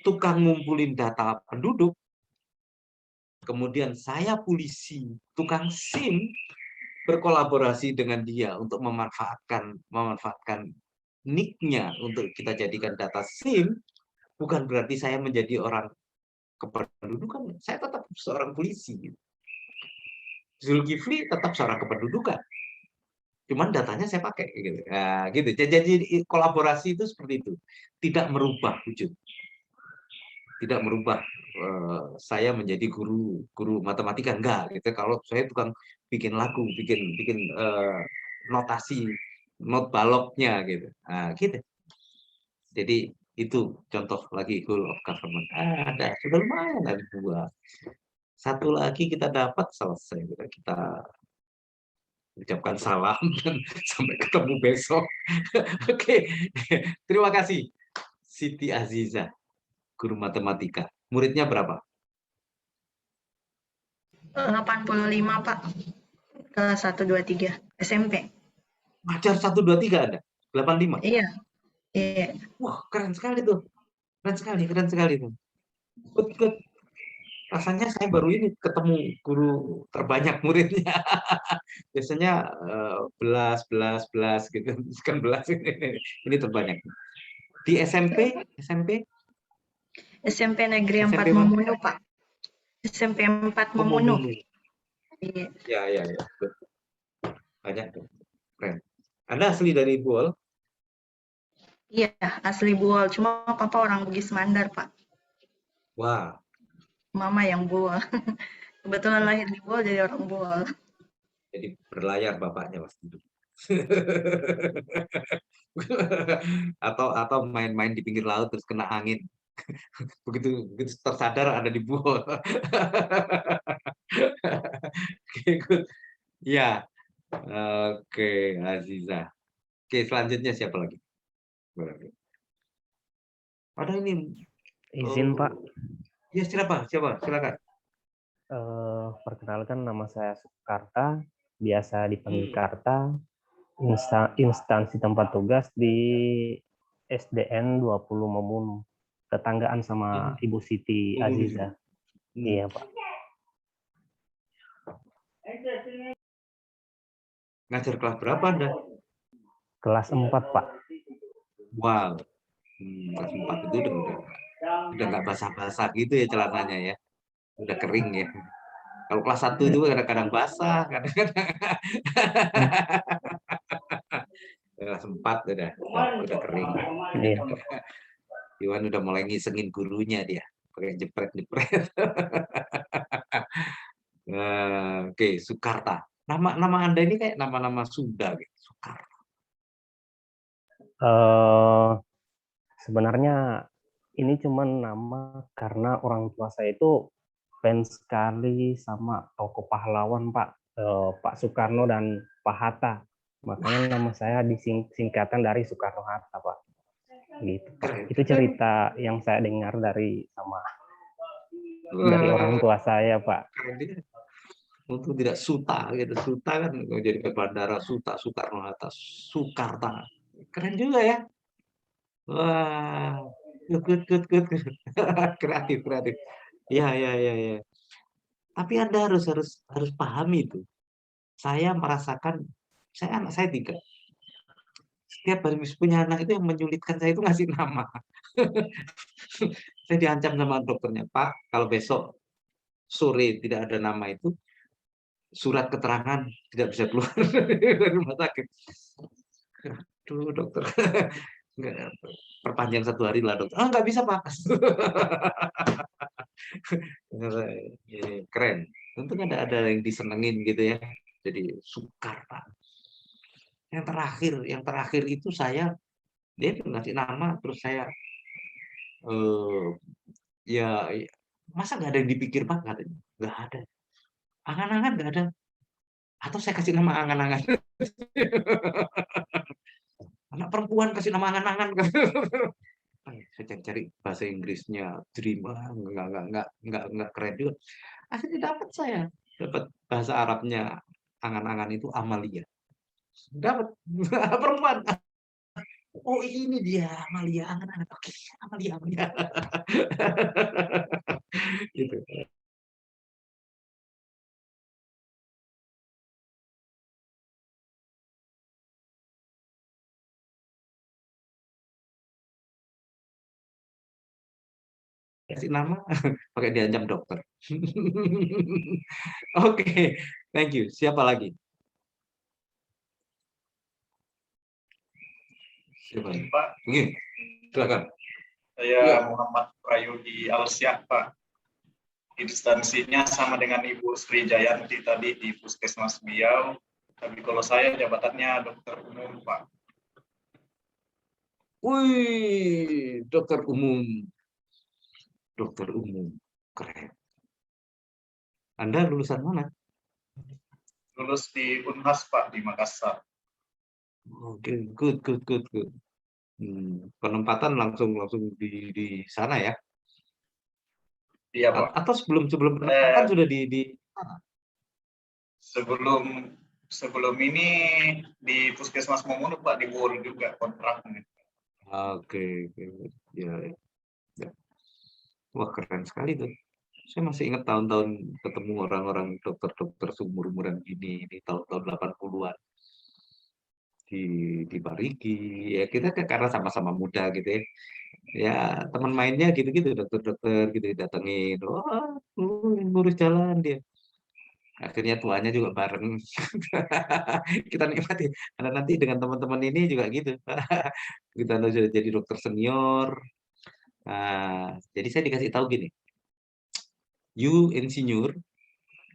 tukang ngumpulin data penduduk, kemudian saya polisi, tukang SIM, berkolaborasi dengan dia untuk memanfaatkan nick-nya untuk kita jadikan data SIM, bukan berarti saya menjadi orang kependudukan, saya tetap seorang polisi. Zulkifli tetap seorang kependudukan. Cuman datanya saya pakai gitu. Nah, gitu. Jadi kolaborasi itu seperti itu. Tidak merubah wujud. Tidak merubah saya menjadi guru matematika, enggak gitu. Kalau saya tukang bikin lagu, bikin notasi, not baloknya gitu. Nah, gitu. Jadi itu contoh lagi whole of government. Ada, sudah lumayan ada 2. Satu lagi kita dapat selesai. Kita ucapkan salam dan sampai ketemu besok. Oke, terima kasih Siti Aziza, guru matematika. Muridnya berapa? 85 Pak, kelas 1, 2, 3 SMP. Ngajar 1, 2, 3 ada? 85? Iya. Wah, keren sekali tuh. Keren sekali tuh. Good. Rasanya saya baru ini ketemu guru terbanyak muridnya. Biasanya belas gitu, bukan belas ini terbanyak. Di SMP Negeri 4 Memunu, Pak. SMP 4 Memunu. Iya. Banyak tuh. Keren. Anda asli dari Buol? Iya, asli Buol. Cuma papa orang Bugis Mandar, Pak. Wah. Mama yang Buol. Kebetulan lahir di Buol jadi orang Buol. Jadi berlayar bapaknya pasti. atau main-main di pinggir laut terus kena angin. begitu tersadar ada di Buol. Oke, good. Ya. Oke, Aziza. Oke, selanjutnya siapa lagi? Ada ini. Izin, Pak. Ya, silakan. Perkenalkan, nama saya Sukarta, biasa dipanggil Karta, instansi tempat tugas di SDN 20 Memunu, tetanggaan sama Ibu Siti Aziza. Iya, Pak. Ngajar kelas berapa Anda? Kelas 4, Pak. Wow. Kelas 4 itu udah nggak basah-basah gitu ya celananya ya. Udah kering ya. Kalau kelas 1 itu kadang-kadang basah, kadang-kadang kelas 4 udah kering. Iya. Iwan udah mulai ngisengin gurunya dia, pakai jepret-jepret. Oke, Sukarta. Nama Anda ini kayak nama-nama Sunda gitu. Sukarta. Sebenarnya ini cuma nama karena orang tua saya itu fans sekali sama tokoh pahlawan Pak Pak Soekarno dan Pak Hatta. Makanya nama saya disingkatan dari Soekarno Hatta, Pak. Gitu. Itu cerita yang saya dengar dari orang tua saya, Pak. Untuk tidak Suta gitu. Suta kan jadi ke bandara Suta, Soekarno Hatta, Sukarta. Keren juga ya. Wah, good. Kreatif. Ya. Tapi Anda harus pahami itu. Saya merasakan, anak saya 3. Setiap habis punya anak itu yang menyulitkan saya itu ngasih nama. Saya diancam sama dokternya, Pak, kalau besok sore tidak ada nama itu, surat keterangan tidak bisa keluar dari rumah sakit. Aduh, dokter. Enggak, perpanjang 1 hari lah, dokter. Nggak bisa, Pak. Keren. Tentu ada yang disenengin gitu ya. Jadi sukar, Pak. Yang terakhir itu dia ngasih nama, terus saya ya masa nggak ada yang dipikir, Pak? Nggak ada. Angan-angan nggak ada. Atau saya kasih nama angan-angan. Anak perempuan kasih nama angan-angan. Saya cari bahasa Inggrisnya dream, nggak keren juga. Akhirnya dapat bahasa Arabnya angan-angan itu Amalia. Dapat perempuan. Oh ini dia Amalia, angan-angan. Oke, Amalia. Gitu. Kasih nama pakai diancam dokter. Oke, thank you. Siapa lagi? Pak, silakan. Saya Muhammad Prayudi Alsyah, Pak. Instansinya sama dengan Ibu Sri Jayanti tadi di Puskesmas Biau, tapi kalau saya jabatannya dokter umum, Pak. Wih, dokter umum, keren. Anda lulusan mana? Lulus di Unhas, Pak, di Makassar. Oke, good. Penempatan langsung di sana ya? Iya, Pak. Atau sebelum penempatan sudah di Sebelum ini di Puskesmas Momono, Pak, di Wul juga kontraknya. Oke. Ya. Wah, keren sekali tuh. Saya masih ingat tahun-tahun ketemu orang-orang dokter seumur-umuran gini di tahun-tahun 80-an. Di Parigi, ya kita karena sama-sama muda gitu ya. Ya, teman mainnya gitu-gitu, dokter-dokter gitu datengin. Wah, ngurus jalan dia. Akhirnya tuanya juga bareng. Kita nikmati. Karena nanti dengan teman-teman ini juga gitu. Kita sudah jadi dokter senior. Nah, jadi saya dikasih tahu gini. You insinyur,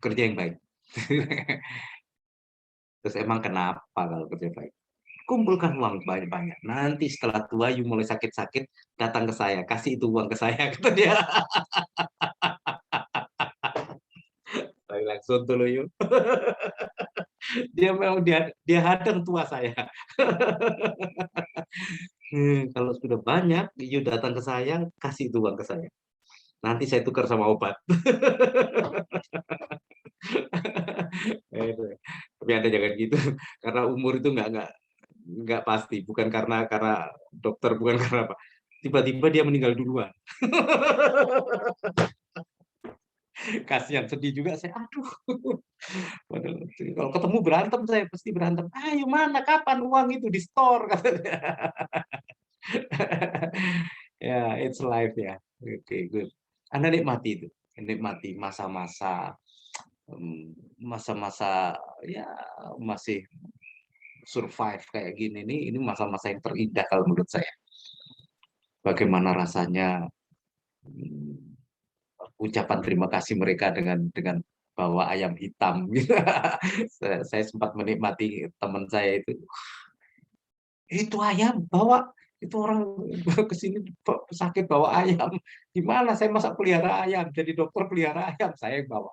kerja yang baik. Terus emang kenapa kalau kerja baik? Kumpulkan uang banyak-banyak. Nanti setelah tua, you mulai sakit-sakit, datang ke saya. Kasih itu uang ke saya, kata dia. Saya langsung dulu, you. Dia mau dia hadang tua saya. Kalau sudah banyak, you datang ke saya, kasih itu uang ke saya. Nanti saya tukar sama obat. Tapi Anda jangan gitu, karena umur itu nggak pasti, bukan karena dokter, bukan karena apa. Tiba-tiba dia meninggal duluan. Kasihan, sedih juga saya. Aduh. Waduh, kalau ketemu berantem saya pasti berantem. Ayo mana kapan uang itu di store katanya. Ya, it's life ya. Oke, good. Anda nikmati itu, nikmati masa-masa masa-masa ya masih survive kayak gini nih. Ini masa-masa yang terindah kalau menurut saya. Bagaimana rasanya ucapan terima kasih mereka dengan bawa ayam hitam. Saya sempat menikmati teman saya itu ayam bawa, itu orang ke sini sakit bawa ayam. Gimana saya masa pelihara ayam, jadi dokter pelihara ayam, saya yang bawa.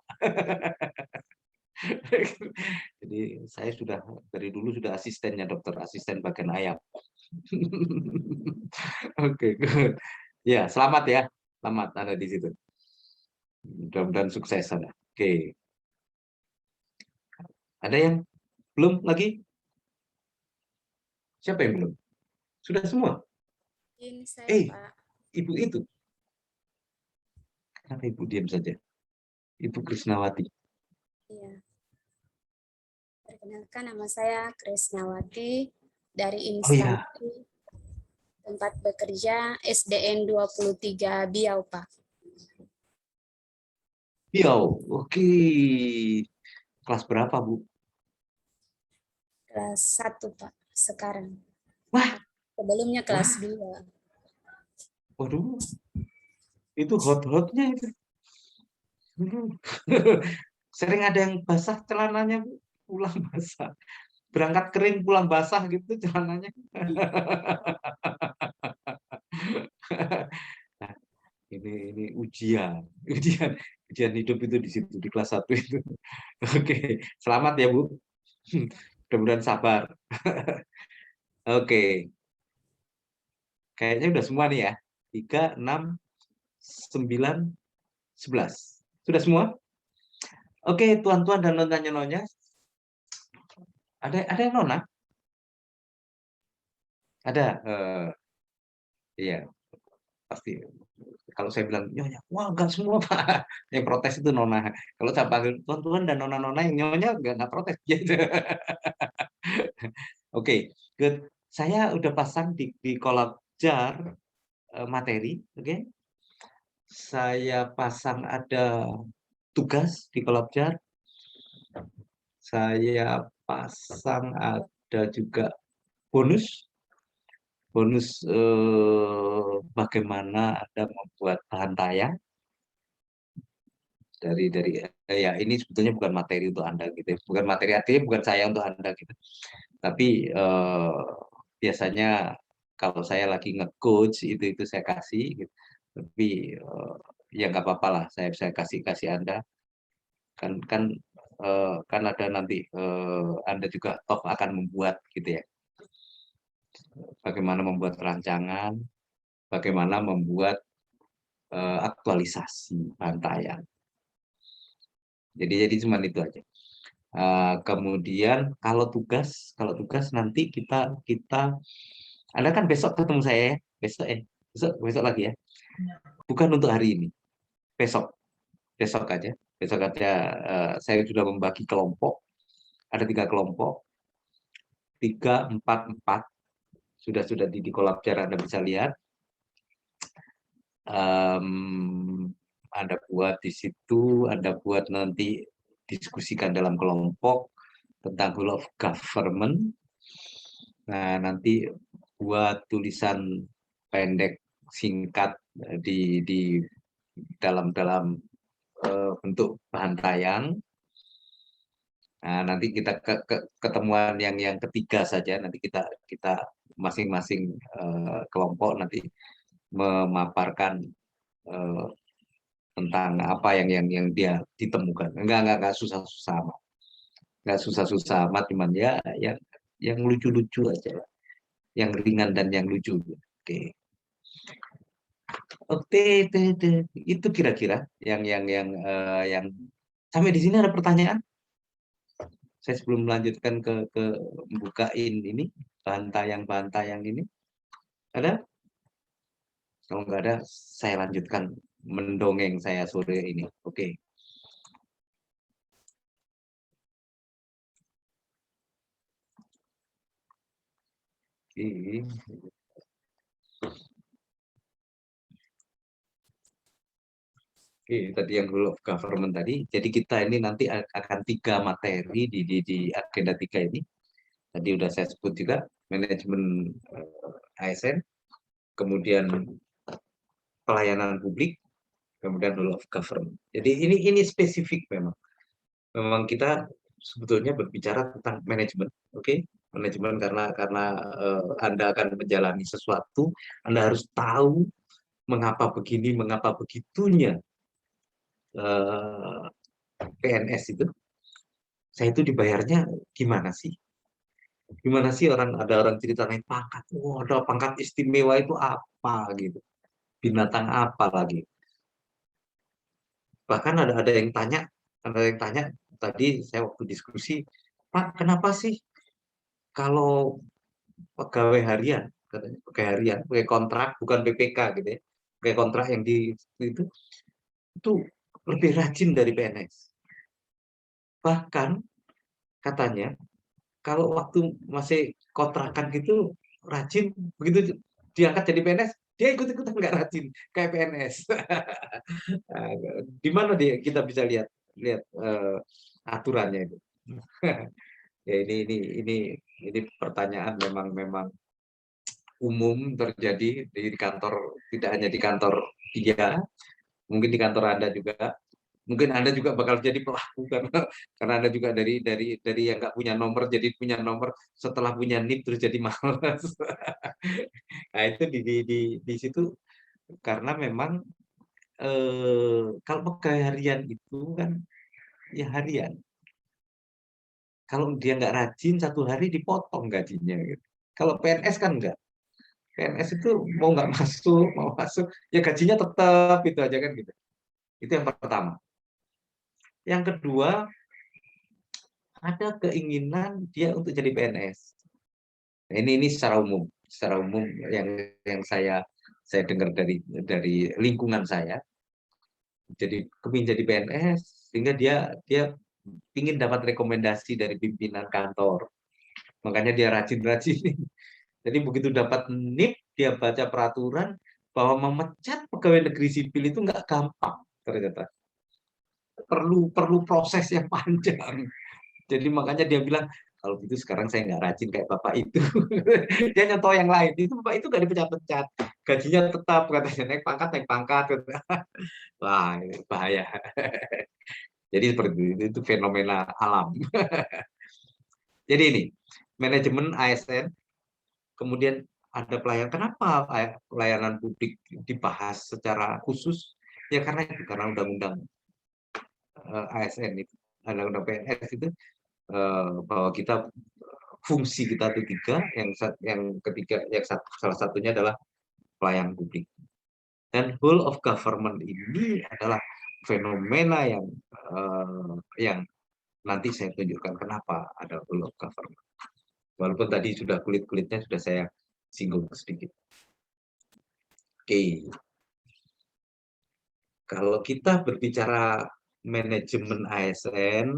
Jadi saya sudah dari dulu sudah asistennya dokter, asisten bagian ayam. Oke, good. Ya, selamat ya. Selamat Anda di situ. Mudah-mudahan sukses Anda. Oke. Ada yang belum lagi? Siapa yang belum? Sudah semua? Ini saya, Pak. Ibu itu. Kenapa Ibu diam saja? Ibu Krisnawati. Iya. Perkenalkan, nama saya Krisnawati dari instansi tempat bekerja SDN 23 Biau, Pak. Biau, oke. Kelas berapa, Bu? Kelas 1, Pak, sekarang. Wah. Sebelumnya kelas 2. Waduh. Itu hot-hotnya itu. Sering ada yang basah celananya, Bu. Pulang basah. Berangkat kering, pulang basah gitu celananya. Nah, ini ujian hidup itu di situ, di kelas 1 itu. Oke, selamat ya Bu. Mudah-mudahan sabar. Oke. Kayaknya udah semua nih ya. 3, 6, 9, 11. Sudah semua? Oke, tuan-tuan dan nyonya-nyonya. Ada yang nona? Ada. Iya, pasti. Kalau saya bilang nyonya, wah enggak semua Pak. Yang protes itu nona. Kalau saya panggil tuan-tuan dan nona-nona yang nyonya enggak protes. Oke, good. Saya udah pasang di kolab jar materi, oke. Saya pasang ada tugas di kolab jar. Saya pasang ada juga bonus bagaimana Anda membuat bahan tayang dari ya ini sebetulnya bukan materi untuk Anda gitu, bukan materi artinya bukan saya untuk Anda gitu, tapi biasanya kalau saya lagi nge-coach itu saya kasih gitu. Tapi ya nggak apa-apa lah, saya kasih Anda kan ada nanti Anda juga toh akan membuat gitu ya, bagaimana membuat rancangan, bagaimana membuat aktualisasi bahan tayang. Jadi cuma itu aja. Kemudian kalau tugas nanti kita Anda kan besok ketemu saya ya, besok lagi ya. Bukan untuk hari ini. Besok aja. Saya sudah membagi kelompok. Ada 3 kelompok. 3, 4, 4. Sudah di kolab jar Anda bisa lihat. Anda buat di situ, Anda buat nanti diskusikan dalam kelompok tentang whole of government. Nah, nanti buat tulisan pendek singkat di dalam bentuk bahan tayang. Nah, nanti kita ketemuan yang ketiga saja, nanti kita masing-masing kelompok nanti memaparkan tentang apa yang dia ditemukan. Enggak susah-susah amat. Enggak susah-susah amat, cuman ya yang lucu-lucu aja. Yang ringan dan yang lucu. Oke. Oke, itu kira-kira yang sampai di sini ada pertanyaan? Saya sebelum melanjutkan ke bukain ini bahan tayang ini. Ada? Kalau nggak ada, saya lanjutkan mendongeng saya sore ini. Oke. Oke, tadi yang rule of government tadi. Jadi kita ini nanti akan 3 materi di agenda 3 ini. Tadi udah saya sebut juga, manajemen ASN, kemudian pelayanan publik, kemudian rule of government. Jadi ini spesifik memang. Memang kita sebetulnya berbicara tentang manajemen, oke? Manajemen karena Anda akan menjalani sesuatu, Anda harus tahu mengapa begini, mengapa begitunya. PNS itu, saya itu dibayarnya gimana sih? Gimana sih ada orang cerita naik pangkat, ada pangkat istimewa itu apa gitu, binatang apa lagi? Bahkan ada yang tanya tadi saya waktu diskusi, Pak, kenapa sih kalau pegawai harian, katanya pegawai harian, pegawai kontrak bukan PPK gitu ya, pegawai kontrak yang itu lebih rajin dari PNS. Bahkan katanya kalau waktu masih kontrakan gitu rajin, begitu diangkat jadi PNS dia ikut-ikutan nggak rajin kayak PNS. Di mana kita bisa lihat aturannya itu. Ya ini pertanyaan memang umum terjadi di kantor, tidak hanya di kantor dia, mungkin di kantor Anda juga. Mungkin Anda juga bakal jadi pelaku karena Anda juga dari yang nggak punya nomor jadi punya nomor, setelah punya NIP terus jadi malas. Nah itu di situ karena memang kalau pegawai harian itu kan ya harian. Kalau dia nggak rajin 1 hari dipotong gajinya. Gitu. Kalau PNS kan enggak. PNS itu mau nggak masuk, mau masuk ya gajinya tetap itu aja kan gitu. Itu yang pertama. Yang kedua, ada keinginan dia untuk jadi PNS. Nah, ini secara umum yang saya dengar dari lingkungan saya. Jadi kepingin jadi PNS sehingga dia ingin dapat rekomendasi dari pimpinan kantor. Makanya dia rajin-rajin. Jadi begitu dapat NIP, dia baca peraturan bahwa memecat pegawai negeri sipil itu nggak gampang ternyata. Perlu proses yang panjang. Jadi makanya dia bilang, kalau gitu sekarang saya nggak rajin kayak bapak itu. Dia nyontoh yang lain. Itu bapak itu nggak dipecat-pecat. Gajinya tetap, katanya naik pangkat. Wah, ini bahaya. Jadi seperti itu fenomena alam. Jadi ini, manajemen ASN, kemudian ada pelayanan. Kenapa pelayanan publik dibahas secara khusus? Ya karena undang-undang ASN itu, undang-undang PNS itu, bahwa kita fungsi kita itu 3, yang ketiga, salah satunya adalah pelayanan publik. Dan whole of government ini adalah fenomena yang nanti saya tunjukkan kenapa ada whole of government. Walaupun tadi sudah kulit-kulitnya sudah saya singgung sedikit. Oke. Kalau kita berbicara manajemen ASN,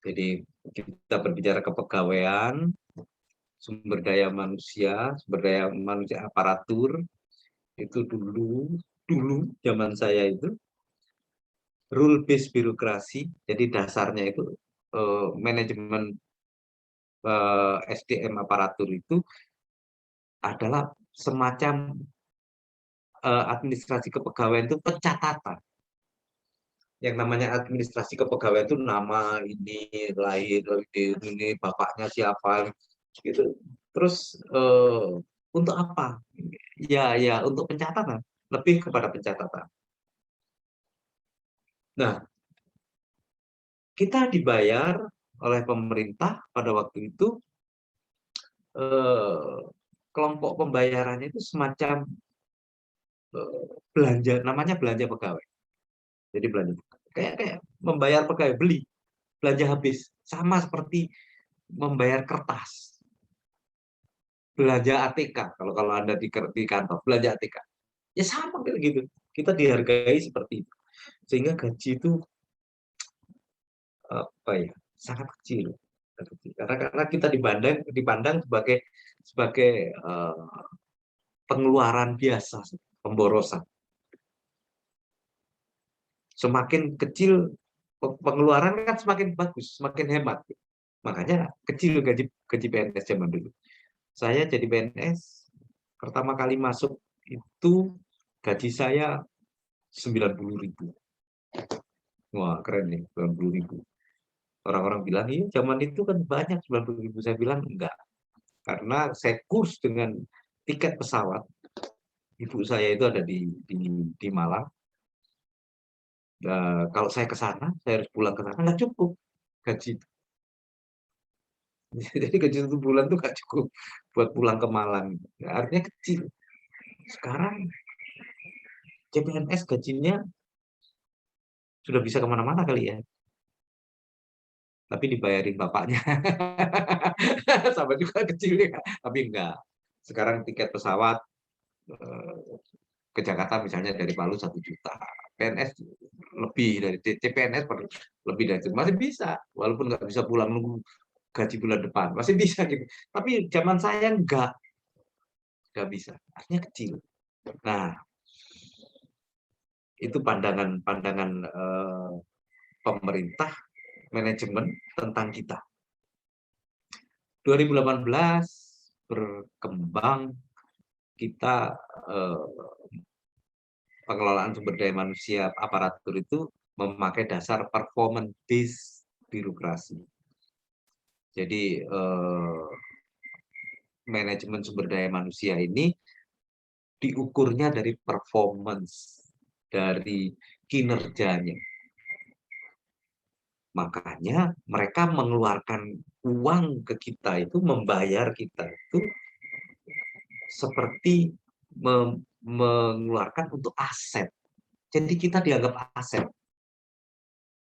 jadi kita berbicara kepegawaian, sumber daya manusia aparatur, itu dulu zaman saya itu rule based birokrasi, jadi dasarnya itu manajemen SDM aparatur itu adalah semacam administrasi kepegawaian itu pencatatan. Yang namanya administrasi kepegawaian itu nama, ini lahir, ini bapaknya siapa gitu. Terus untuk apa? Ya untuk pencatatan, lebih kepada pencatatan. Nah, kita dibayar oleh pemerintah pada waktu itu, kelompok pembayarannya itu semacam belanja, namanya belanja pegawai. Jadi belanja kayak membayar pegawai, beli belanja habis, sama seperti membayar kertas. Belanja ATK, kalau Anda di kantor, belanja ATK. Ya sama kayak gitu. Kita dihargai seperti itu. Sehingga gaji itu sangat kecil. Karena kita dipandang sebagai pengeluaran biasa, pemborosan. Semakin kecil pengeluaran kan semakin bagus, semakin hemat. Makanya kecil gaji PNS zaman dulu. Saya jadi PNS pertama kali masuk itu gaji saya 90.000. Wah, keren nih, 90.000. Orang-orang bilang, iya zaman itu kan banyak 90.000. Saya bilang enggak. Karena saya kurs dengan tiket pesawat. Ibu saya itu ada di Malang. Kalau saya ke sana, saya harus pulang ke sana, nggak cukup gaji. Jadi gaji 1 bulan tuh nggak cukup buat pulang ke Malang. Artinya kecil. Sekarang CPNS gajinya sudah bisa kemana-mana kali ya. Tapi dibayarin bapaknya. Sama juga kecilnya, tapi enggak. Sekarang tiket pesawat ke Jakarta misalnya dari Palu 1 juta. PNS lebih dari CPNS lebih dari itu. Masih bisa, walaupun nggak bisa pulang nunggu gaji bulan depan. Masih bisa gitu. Tapi zaman saya nggak bisa. Artinya kecil. Nah, itu pandangan pemerintah, manajemen tentang kita. 2018 berkembang, kita pengelolaan sumber daya manusia aparatur itu memakai dasar performance based birokrasi. Jadi manajemen sumber daya manusia ini diukurnya dari performance, dari kinerjanya. Makanya mereka mengeluarkan uang ke kita itu, membayar kita itu seperti mengeluarkan untuk aset. Jadi kita dianggap aset.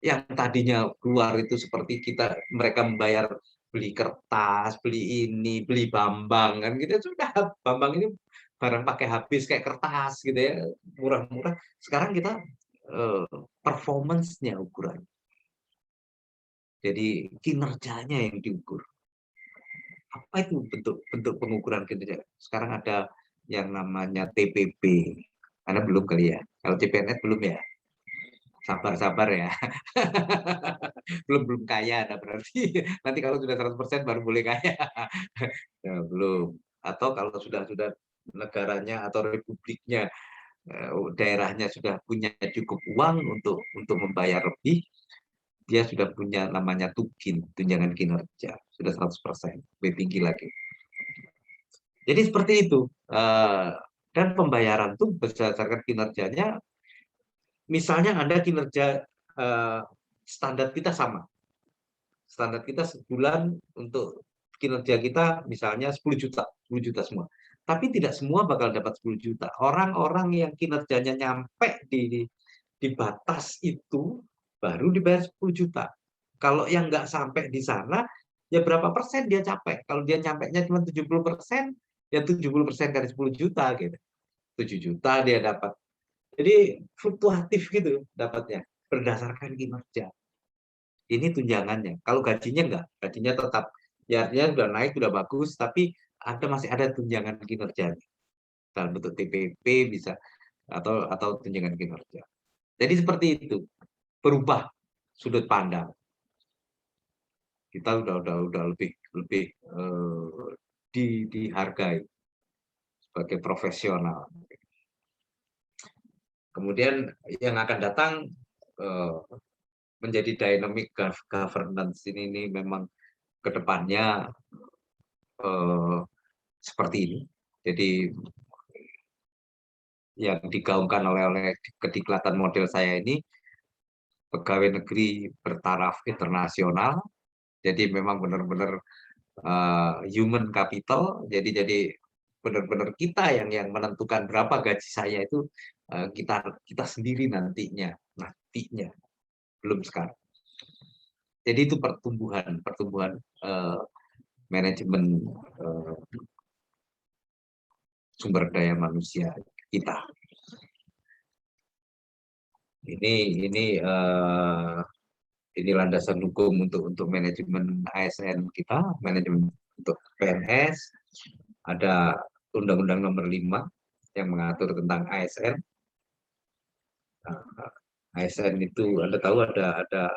Yang tadinya keluar itu seperti mereka membayar beli kertas, beli ini, beli Bambang kan gitu, sudah Bambang ini barang pakai habis kayak kertas gitu ya, murah-murah. Sekarang kita performance-nya ukuran. Jadi kinerjanya yang diukur. Apa itu bentuk pengukuran kinerja? Sekarang ada yang namanya TPP. Karena belum kali ya. Kalau CPNS belum ya. Sabar-sabar ya. belum kaya ada berarti. Nanti kalau sudah 100% baru boleh kaya. Ya, belum. Atau kalau sudah negaranya atau republiknya, daerahnya sudah punya cukup uang untuk membayar lebih, dia sudah punya namanya tukin, tunjangan kinerja, sudah 100%, lebih tinggi lagi. Jadi seperti itu. Dan pembayaran itu berdasarkan kinerjanya. Misalnya Anda kinerja standar kita sama. Standar kita sebulan untuk kinerja kita misalnya 10 juta semua. Tapi tidak semua bakal dapat 10 juta. Orang-orang yang kinerjanya nyampe di batas itu baru dibayar 10 juta. Kalau yang nggak sampai di sana, ya berapa persen dia capek. Kalau dia nyampainya cuma 70%, ya 70% dari 10 juta gitu. 7 juta dia dapat. Jadi fluktuatif gitu dapatnya, berdasarkan kinerja. Ini tunjangannya. Kalau gajinya enggak, gajinya tetap. Ya artinya sudah naik, sudah bagus, tapi masih ada tunjangan kinerjanya. Dalam bentuk TPP bisa, atau tunjangan kinerja. Jadi seperti itu. Berubah sudut pandang. Kita udah lebih dihargai sebagai profesional. Kemudian yang akan datang menjadi dynamic governance ini memang kedepannya seperti ini. Jadi yang digaungkan oleh kediklatan model saya ini, pegawai negeri bertaraf internasional. Jadi memang benar-benar human capital. Jadi benar-benar kita yang menentukan berapa gaji saya itu, kita sendiri nantinya belum sekarang. Jadi itu pertumbuhan manajemen sumber daya manusia kita. Ini ini landasan hukum untuk manajemen ASN kita, manajemen untuk PNS. Ada Undang-Undang Nomor 5 yang mengatur tentang ASN. ASN itu Anda tahu ada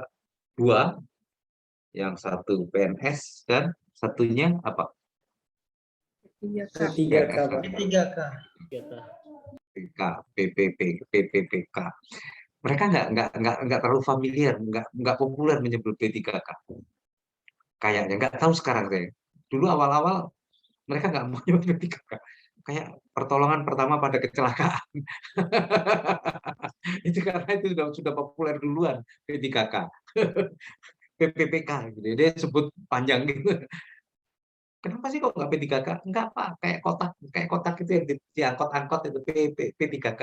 dua, yang satu PNS dan satunya apa? P3K. PPPK. Mereka nggak terlalu familiar, nggak populer menyebut P3K. Kayaknya nggak tahu sekarang saya. Dulu awal-awal mereka nggak mau nyebut P3K. Kayak pertolongan pertama pada kecelakaan. Itu karena itu sudah populer duluan P3K. PPPK gitu. Dia sebut panjang gitu. Kenapa sih kok nggak P3K? Enggak Pak, kayak kotak itu yang diangkot-angkot itu P3K.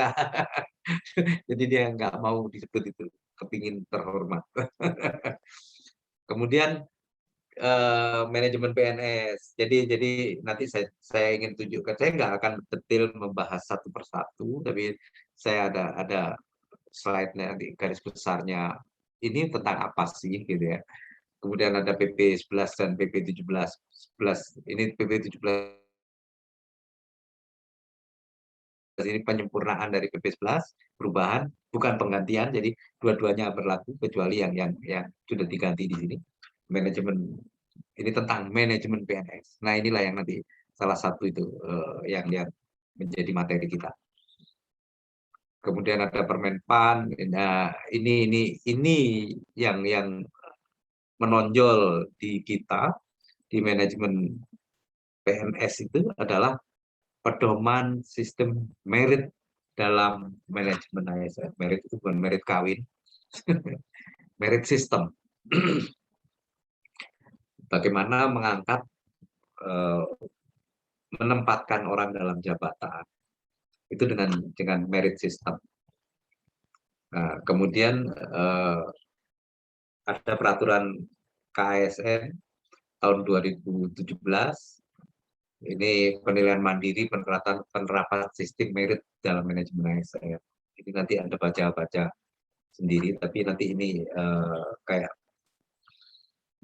Jadi dia nggak mau disebut itu, kepingin terhormat. Kemudian manajemen PNS. Jadi nanti saya ingin tunjukkan, saya nggak akan detail membahas satu persatu, tapi saya ada slide-nya di garis besarnya. Ini tentang apa sih gitu ya. Kemudian ada PP 11 dan PP 17. Ini PP 17 ini penyempurnaan dari PP 11, perubahan, bukan penggantian. Jadi dua-duanya berlaku kecuali yang sudah diganti di sini. Manajemen ini tentang manajemen PNS. Nah, inilah yang nanti salah satu itu yang menjadi materi kita. Kemudian ada Permenpan. Nah, ini yang menonjol di kita di manajemen PNS itu adalah pedoman sistem merit dalam manajemen ASN. Merit itu bukan merit kawin, merit system. Bagaimana mengangkat, menempatkan orang dalam jabatan itu dengan merit system. Nah, kemudian ada peraturan KASN tahun 2017. Ini penilaian mandiri penerapan sistem merit dalam manajemen ASN. Jadi nanti Anda baca sendiri, tapi nanti ini kayak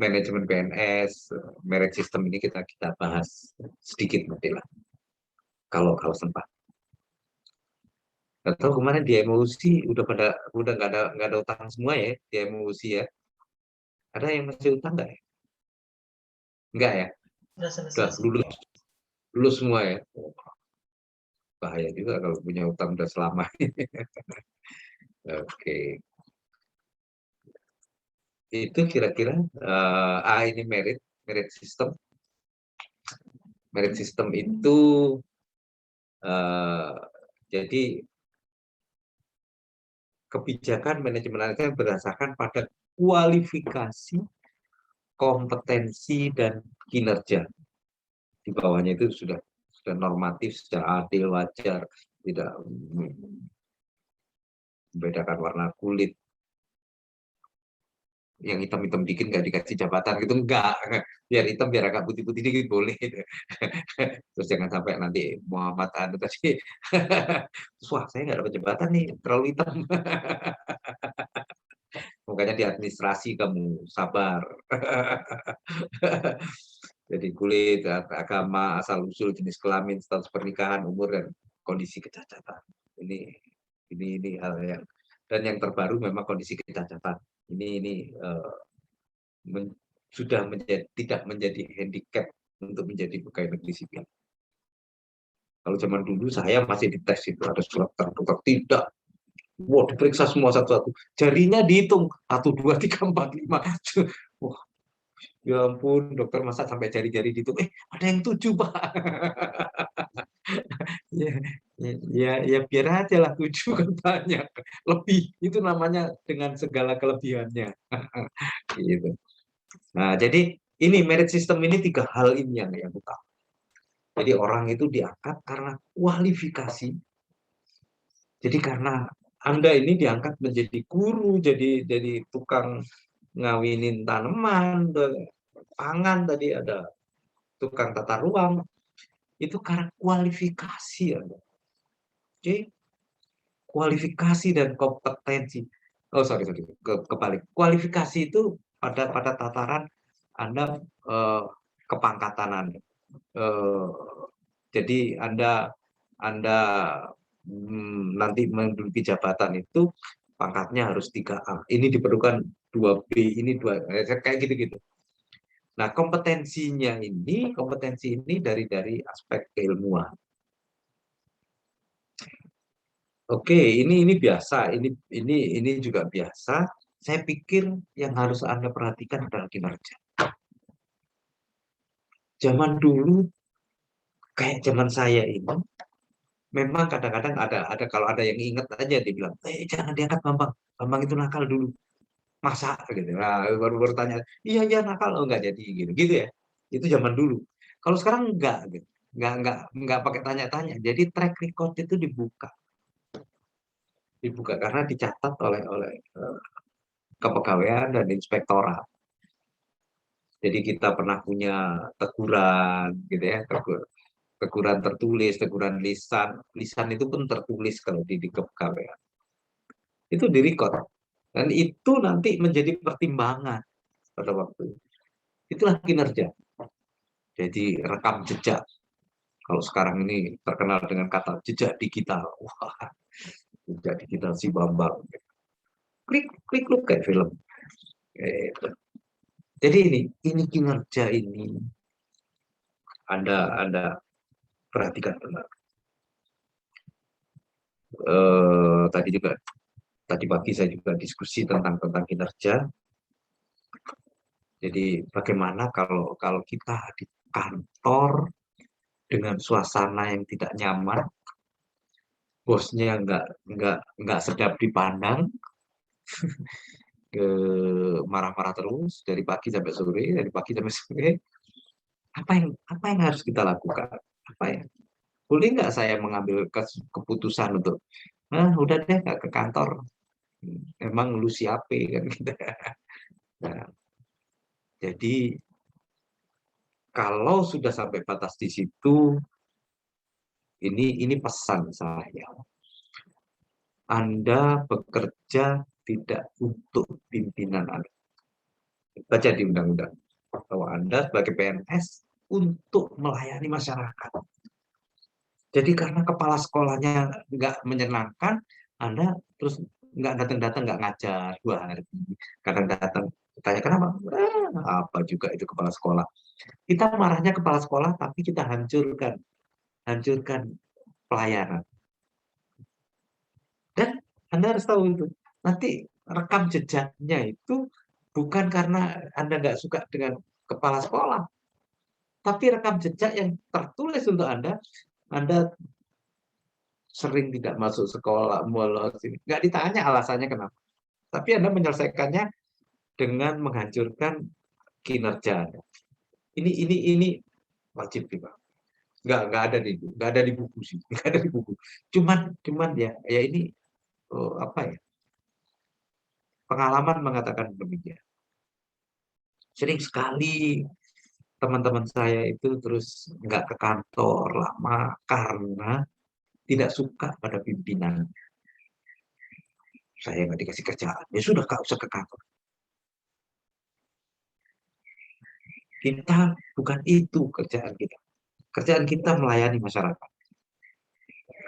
manajemen PNS, merit system ini kita bahas sedikit nanti lah, kalau sempat. Atau kemarin di emosi udah nggak ada utang semua ya di emosi ya. Ada yang masih utang nggak ya? Enggak ya? Sudah lulus semua ya. Bahaya juga kalau punya utang udah selama. Oke. Itu kira-kira ini merit system. Merit system itu jadi kebijakan manajemen ASN berdasarkan pada kualifikasi, kompetensi, dan kinerja. Di bawahnya itu sudah normatif, secara adil, wajar, tidak membedakan warna kulit. Yang hitam-hitam dikit nggak dikasih jabatan gitu, enggak. Biar hitam, biar agak putih-putih dikit boleh. Terus jangan sampai nanti Muhammad Anu tadi, wah saya nggak dapat jabatan nih, terlalu hitam. Makanya di administrasi kamu sabar. Jadi kulit, agama, asal-usul, jenis kelamin, status pernikahan, umur, dan kondisi kecacatan. Ini hal yang, dan yang terbaru memang kondisi kecacatan. Ini sudah tidak menjadi handicap untuk menjadi pegawai negeri sipil. Kalau zaman dulu saya masih dites itu ada surat tertutup, tidak. Wah, diperiksa semua satu-satu. Jarinya dihitung 1, 2, 3, 4, 5. Wah, ya ampun, dokter masa sampai jari-jari dihitung. Ada yang 7, Pak. ya biar aja lah 7 kan banyak. Lebih itu namanya dengan segala kelebihannya. Gitu. Nah, jadi ini merit system ini 3 hal ini yang utama. Jadi orang itu diangkat karena kualifikasi. Jadi karena Anda ini diangkat menjadi guru, jadi tukang ngawinin tanaman, pangan tadi, ada tukang tata ruang. Itu karena kualifikasi Anda. Oke? Kualifikasi dan kompetensi. Oh sorry, kebalik. Kualifikasi itu pada tataran Anda kepangkatan Anda. Jadi Anda nanti menduduki jabatan itu pangkatnya harus 3A. Ini diperlukan 2B, ini 2 kayak gitu-gitu. Nah, kompetensi ini dari aspek keilmuan. Oke, ini biasa, ini juga biasa. Saya pikir yang harus Anda perhatikan adalah kinerja. Zaman dulu, kayak zaman saya ini, memang kadang-kadang ada kalau ada yang ingat aja dia bilang, jangan diangkat Bambang itu nakal dulu. Masa gitu. Nah, baru bertanya, iya nakal, oh enggak jadi gitu ya. Itu zaman dulu. Kalau sekarang enggak gitu. Enggak pakai tanya-tanya. Jadi track record itu dibuka karena dicatat oleh kepegawaian dan inspektorat. Jadi kita pernah punya teguran gitu ya, teguran tertulis, teguran lisan. Lisan itu pun tertulis kalau di kepegawaian. Itu direkod. Dan itu nanti menjadi pertimbangan pada waktu itu. Itulah kinerja. Jadi rekam jejak. Kalau sekarang ini terkenal dengan kata jejak digital. Wah, jejak digital si Bambang. Klik look kayak film. Jadi ini kinerja ini Anda perhatikan benar. Tadi pagi saya juga diskusi tentang kinerja. Jadi bagaimana kalau kita di kantor dengan suasana yang tidak nyaman, bosnya nggak sedap dipandang, marah-marah terus dari pagi sampai sore, apa yang harus kita lakukan? Boleh nggak saya mengambil keputusan untuk udah deh nggak ke kantor, emang lu siapa kan gitu. Nah, jadi kalau sudah sampai batas di situ, ini pesan saya. Anda bekerja tidak untuk pimpinan Anda. Baca di undang-undang bahwa Anda sebagai PNS untuk melayani masyarakat. Jadi karena kepala sekolahnya nggak menyenangkan, Anda terus nggak datang-datang, nggak ngajar 2 hari. Kadang datang, tanya kenapa? Apa juga itu kepala sekolah. Kita marahnya kepala sekolah, tapi kita hancurkan pelayanan. Dan Anda harus tahu itu. Nanti rekam jejaknya itu bukan karena Anda nggak suka dengan kepala sekolah, tapi rekam jejak yang tertulis untuk Anda sering tidak masuk sekolah, bolos, nggak ditanya alasannya kenapa. Tapi Anda menyelesaikannya dengan menghancurkan kinerja Anda. Ini wajib Pak. Nggak ada di buku sih, nggak ada di buku. Cuman ya ini pengalaman mengatakan demikian. Sering sekali teman-teman saya itu terus nggak ke kantor lama karena tidak suka pada pimpinan. Saya nggak dikasih kerjaan, ya sudah nggak usah ke kantor. Kita bukan itu kerjaan kita. Kerjaan kita melayani masyarakat.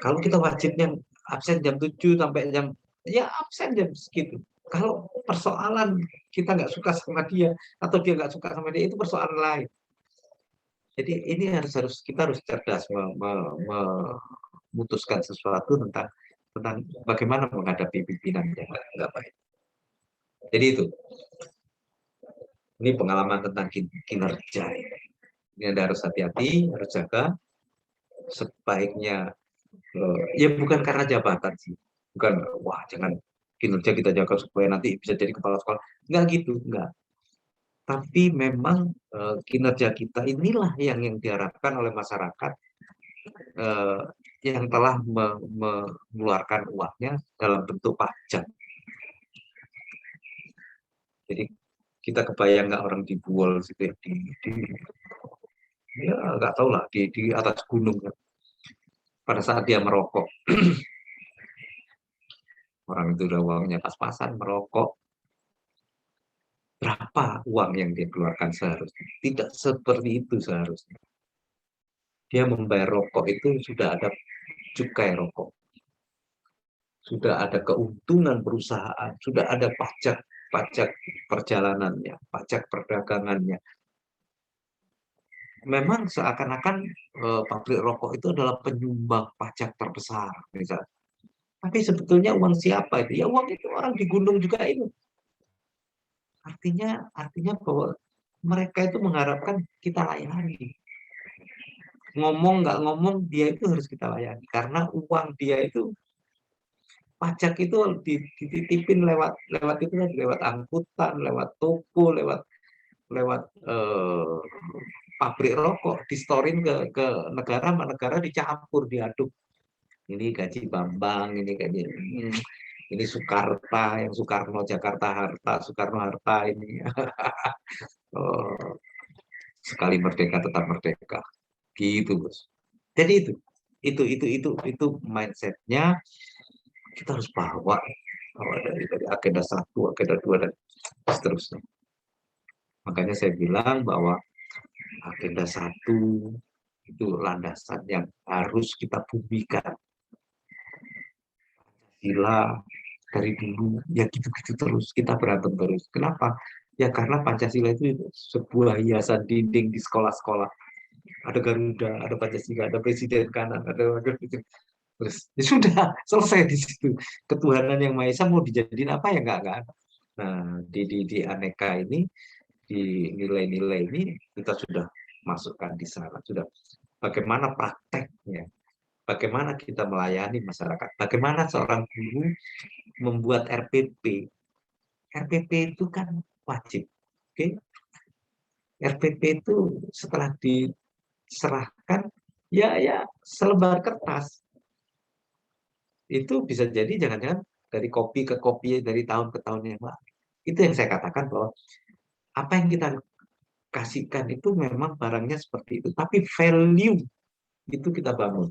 Kalau kita wajibnya absen jam 7 sampai absen jam segitu. Kalau persoalan kita nggak suka sama dia atau dia nggak suka sama dia, itu persoalan lain. Jadi ini kita harus cerdas memutuskan sesuatu tentang bagaimana menghadapi pimpinan yang nggak baik. Jadi itu. Ini pengalaman tentang kinerja. Ini Anda harus hati-hati, harus jaga. Sebaiknya, ya bukan karena jabatan sih. Bukan, wah jangan kinerja kita jaga supaya nanti bisa jadi kepala sekolah. Enggak gitu, enggak. Tapi memang kinerja kita inilah yang diharapkan oleh masyarakat yang telah mengeluarkan uangnya dalam bentuk pajak. Jadi kita kebayang nggak orang dibual gitu ya nggak tahu lah di atas gunung pada saat dia merokok. Orang itu udah uangnya pas-pasan merokok, berapa uang yang dia keluarkan seharusnya? Tidak seperti itu seharusnya. Dia membayar rokok itu sudah ada cukai rokok, sudah ada keuntungan perusahaan, sudah ada pajak perjalanannya, pajak perdagangannya. Memang seakan-akan pabrik rokok itu adalah penyumbang pajak terbesar, misalnya. Tapi sebetulnya uang siapa itu? Ya uang itu orang di gunung juga ini. Artinya bahwa mereka itu mengharapkan kita layani. Ngomong nggak ngomong, dia itu harus kita layani. Karena uang dia itu, pajak itu dititipin lewat itu, lewat angkutan, lewat toko, lewat pabrik rokok, distorin ke negara, negara dicampur, diaduk. Ini gaji Bambang, ini Soekarta, yang Soekarno Jakarta Harta, Soekarno Harta ini. Sekali merdeka tetap merdeka, gitu bos. Jadi itu mindsetnya kita harus bawa dari agenda 1, agenda 2 dan seterusnya. Makanya saya bilang bahwa agenda 1 itu landasan yang harus kita bumikan. Pancasila dari dulu ya gitu-gitu terus, kita berantem terus. Kenapa? Ya karena Pancasila itu sebuah hiasan dinding di sekolah-sekolah. Ada Garuda, ada Pancasila, ada Presiden kanan, ada wakil presiden. Terus ya sudah selesai di situ. Ketuhanan yang Maha Esa mau dijadiin apa ya nggak ada. Nah di aneka ini, di nilai-nilai ini kita sudah masukkan di sana. Sudah bagaimana prakteknya, bagaimana kita melayani masyarakat, bagaimana seorang guru membuat RPP. RPP itu kan wajib, oke? RPP itu setelah diserahkan, ya selembar kertas. Itu bisa jadi jangan-jangan dari kopi ke kopi, dari tahun ke tahun yang lalu. Itu yang saya katakan bahwa apa yang kita kasihkan itu memang barangnya seperti itu, tapi value itu kita bangun.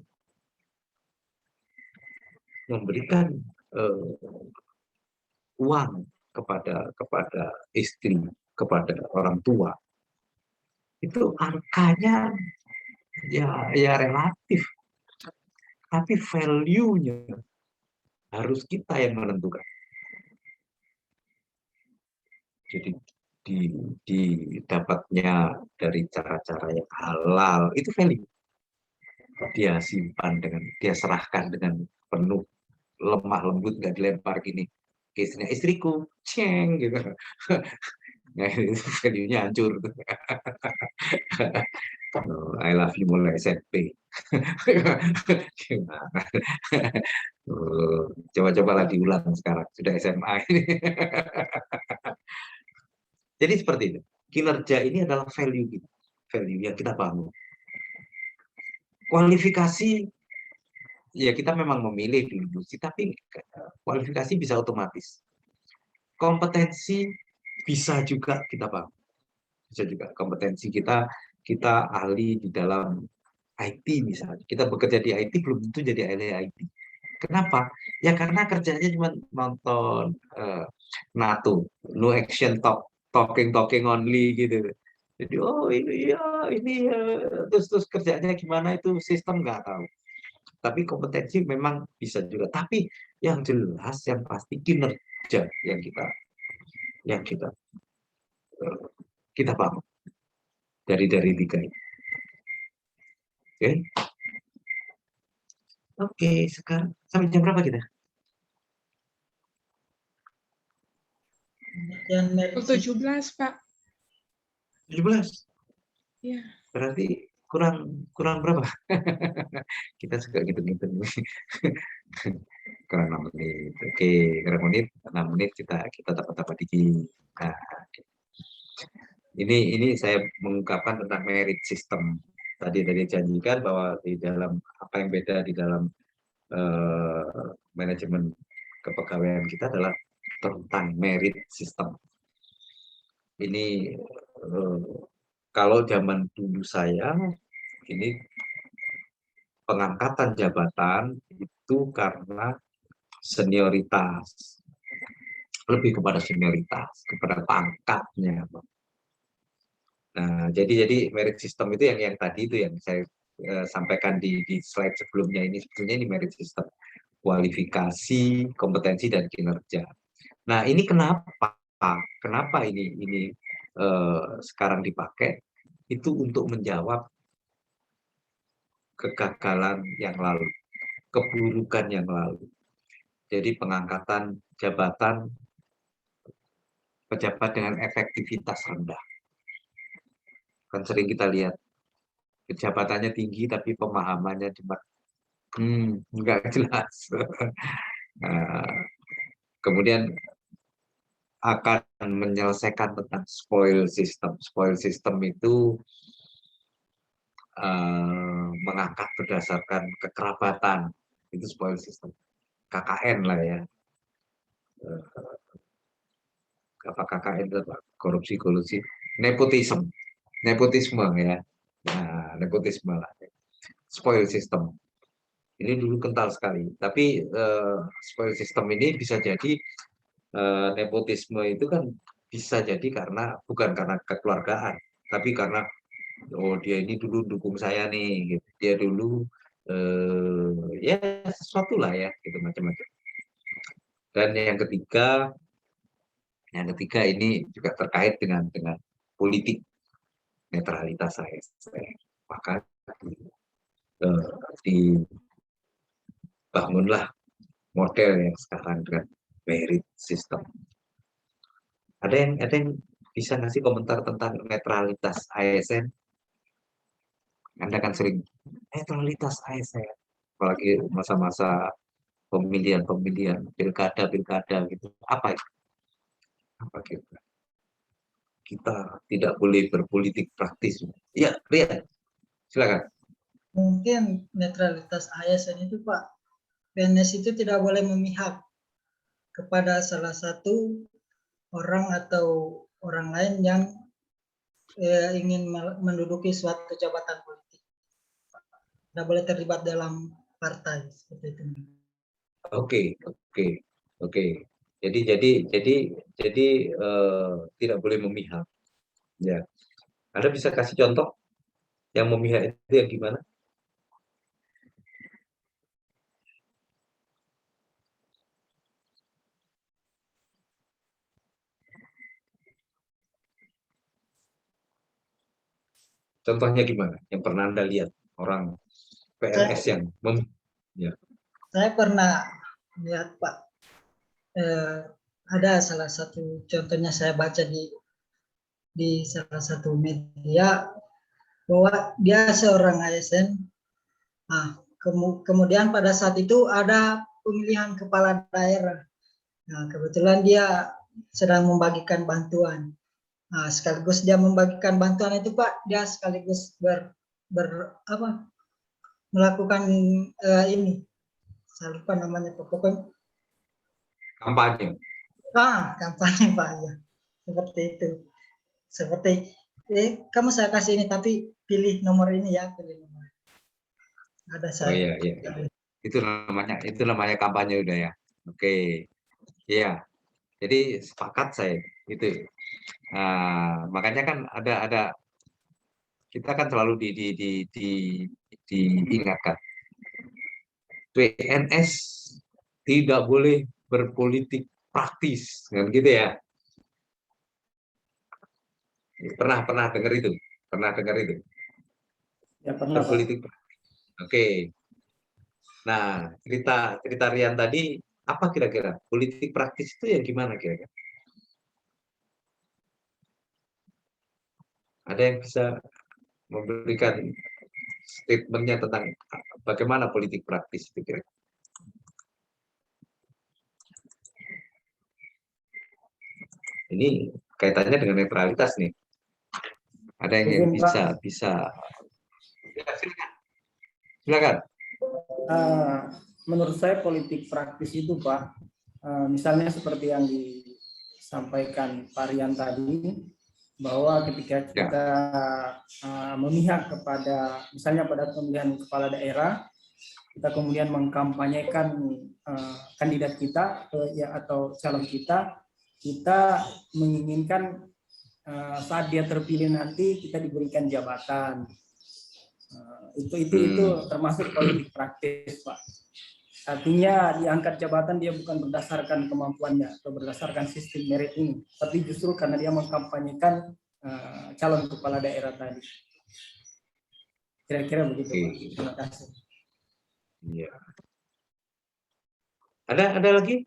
Memberikan uang kepada istri, kepada orang tua, itu angkanya ya relatif, tapi value-nya harus kita yang menentukan. Jadi didapatnya dari cara-cara yang halal itu value. Dia simpan dia serahkan dengan penuh lemah lembut, nggak dilempar gini. Case-nya istriku, ceng gitu. Nah, itu value-nya hancur. I love you mulai SMP. Coba-cobalah diulang sekarang, sudah SMA ini. Jadi seperti itu. Kinerja ini adalah value kita, value yang kita bangun. Kualifikasi, ya kita memang memilih dulu, tapi kualifikasi bisa otomatis. Kompetensi bisa juga kita bangun. Bisa juga kompetensi kita ahli di dalam IT misalnya. Kita bekerja di IT belum tentu jadi ahli IT. Kenapa? Ya karena kerjanya cuma nonton NATO, no action talking only gitu. Jadi ini terus kerjanya gimana itu sistem nggak tahu. Tapi kompetensi memang bisa juga. Tapi yang jelas yang pasti kinerja yang kita bangun dari 3 ini. Oke, sekarang sampai jam berapa kita? Pukul 17, Pak. 17? Iya. Berarti kurang berapa? Kita suka gitu-gitu. Kurang 6 menit. Oke, kurang 6 menit kita dapat dikit. Nah, ini saya mengungkapkan tentang merit system. Tadi janjikan bahwa di dalam apa yang beda di dalam manajemen kepegawaian kita adalah tentang merit system. Ini kalau zaman dulu saya, ini pengangkatan jabatan itu karena senioritas, lebih kepada senioritas, kepada pangkatnya. Nah, jadi merit system itu yang tadi itu yang saya sampaikan di slide sebelumnya ini, sebetulnya ini merit system, kualifikasi, kompetensi dan kinerja. Nah, ini kenapa ini sekarang dipakai? Itu untuk menjawab kegagalan yang lalu, keburukan yang lalu. Jadi pengangkatan jabatan pejabat dengan efektivitas rendah. Kan sering kita lihat jabatannya tinggi tapi pemahamannya cuma nggak jelas. Nah, kemudian akan menyelesaikan tentang spoil system. Spoil system itu mengangkat berdasarkan kekerabatan, itu spoil system. KKN lah ya. Apa KKN itu korupsi, nepotisme ya. Nah, nepotisme lah. Spoil system. Ini dulu kental sekali. Tapi spoil system ini bisa jadi nepotisme itu kan bisa jadi bukan karena kekeluargaan, tapi karena dia ini dulu dukung saya nih, gitu. Dia dulu ya sesuatu lah ya, gitu macam-macam. Dan yang ketiga ini juga terkait dengan politik netralitas ASN. Maka dibangunlah model yang sekarang dengan merit system. Ada yang bisa ngasih komentar tentang netralitas ASN? Anda kan sering netralitas ASN, apalagi masa-masa pemilihan pilkada gitu. Apa itu? Apa kita tidak boleh berpolitik praktis? Ya, lihat, silakan. Mungkin netralitas ASN itu Pak, PNS itu tidak boleh memihak kepada salah satu orang atau orang lain yang ingin menduduki suatu jabatan politik. Tidak boleh terlibat dalam partai seperti itu. Oke. Jadi tidak boleh memihak. Ya. Anda bisa kasih contoh yang memihak itu yang gimana? Contohnya gimana? Yang pernah Anda lihat orang PNS yang ya. Saya pernah lihat Pak, ada salah satu contohnya saya baca di salah satu media bahwa dia seorang ASN. Nah, kemudian pada saat itu ada pemilihan kepala daerah. Nah, kebetulan dia sedang membagikan bantuan. Nah, sekaligus dia membagikan bantuan itu Pak, dia sekaligus melakukan ini. Saya lupa namanya pokoknya. Kampanye. Kampanye Pak ya. Seperti itu. Seperti kamu saya kasih ini tapi pilih nomor ini ya, pilih nomor. Ada saya. Oh iya. Itu namanya kampanye udah ya. Oke. Iya. Jadi sepakat saya itu. Nah, makanya kan ada kita kan selalu diingatkan. PNS tidak boleh berpolitik praktis, kan gitu ya. Pernah dengar itu? Ya pernah. Berpolitik praktis. Oke. Nah, cerita Rian tadi apa kira-kira? Politik praktis itu yang gimana kira-kira? Ada yang bisa memberikan statementnya tentang bagaimana politik praktis itu kira-kira? Ini kaitannya dengan netralitas nih. Ada yang bisa. Ya, silakan. Menurut saya politik praktis itu Pak, misalnya seperti yang disampaikan Pak Rian tadi, bahwa ketika kita memihak kepada misalnya pada pemilihan kepala daerah, kita kemudian mengkampanyekan kandidat kita ya atau calon kita menginginkan saat dia terpilih nanti kita diberikan jabatan. Itu termasuk politik praktis, Pak. Artinya diangkat jabatan dia bukan berdasarkan kemampuannya atau berdasarkan sistem merit ini, tapi justru karena dia mengkampanyekan calon kepala daerah tadi. Kira-kira begitu, Pak. Terima kasih. Iya. Ada lagi?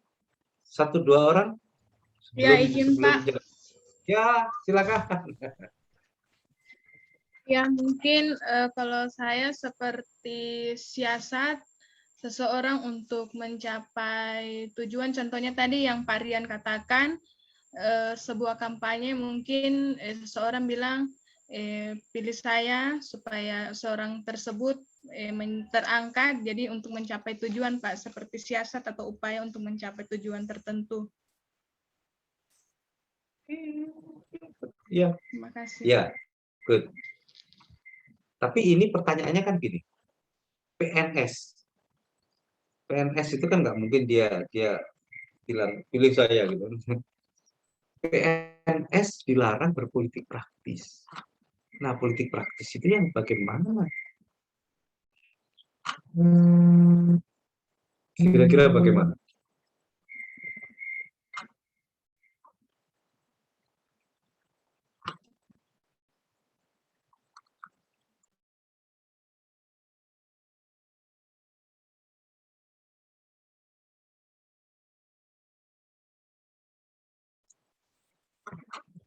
1-2 orang? Ya, izin Pak. Ya, silakan. Ya, mungkin kalau saya seperti siasat seseorang untuk mencapai tujuan, contohnya tadi yang Pak Rian katakan, sebuah kampanye mungkin seseorang bilang, pilih saya supaya seorang tersebut terangkat, jadi untuk mencapai tujuan, Pak, seperti siasat atau upaya untuk mencapai tujuan tertentu. Iya. Terima kasih. Ya, good. Tapi ini pertanyaannya kan gini, PNS itu kan nggak mungkin dia bilang pilih saya gitu. PNS dilarang berpolitik praktis. Nah, politik praktis itu yang bagaimana? Kira-kira bagaimana?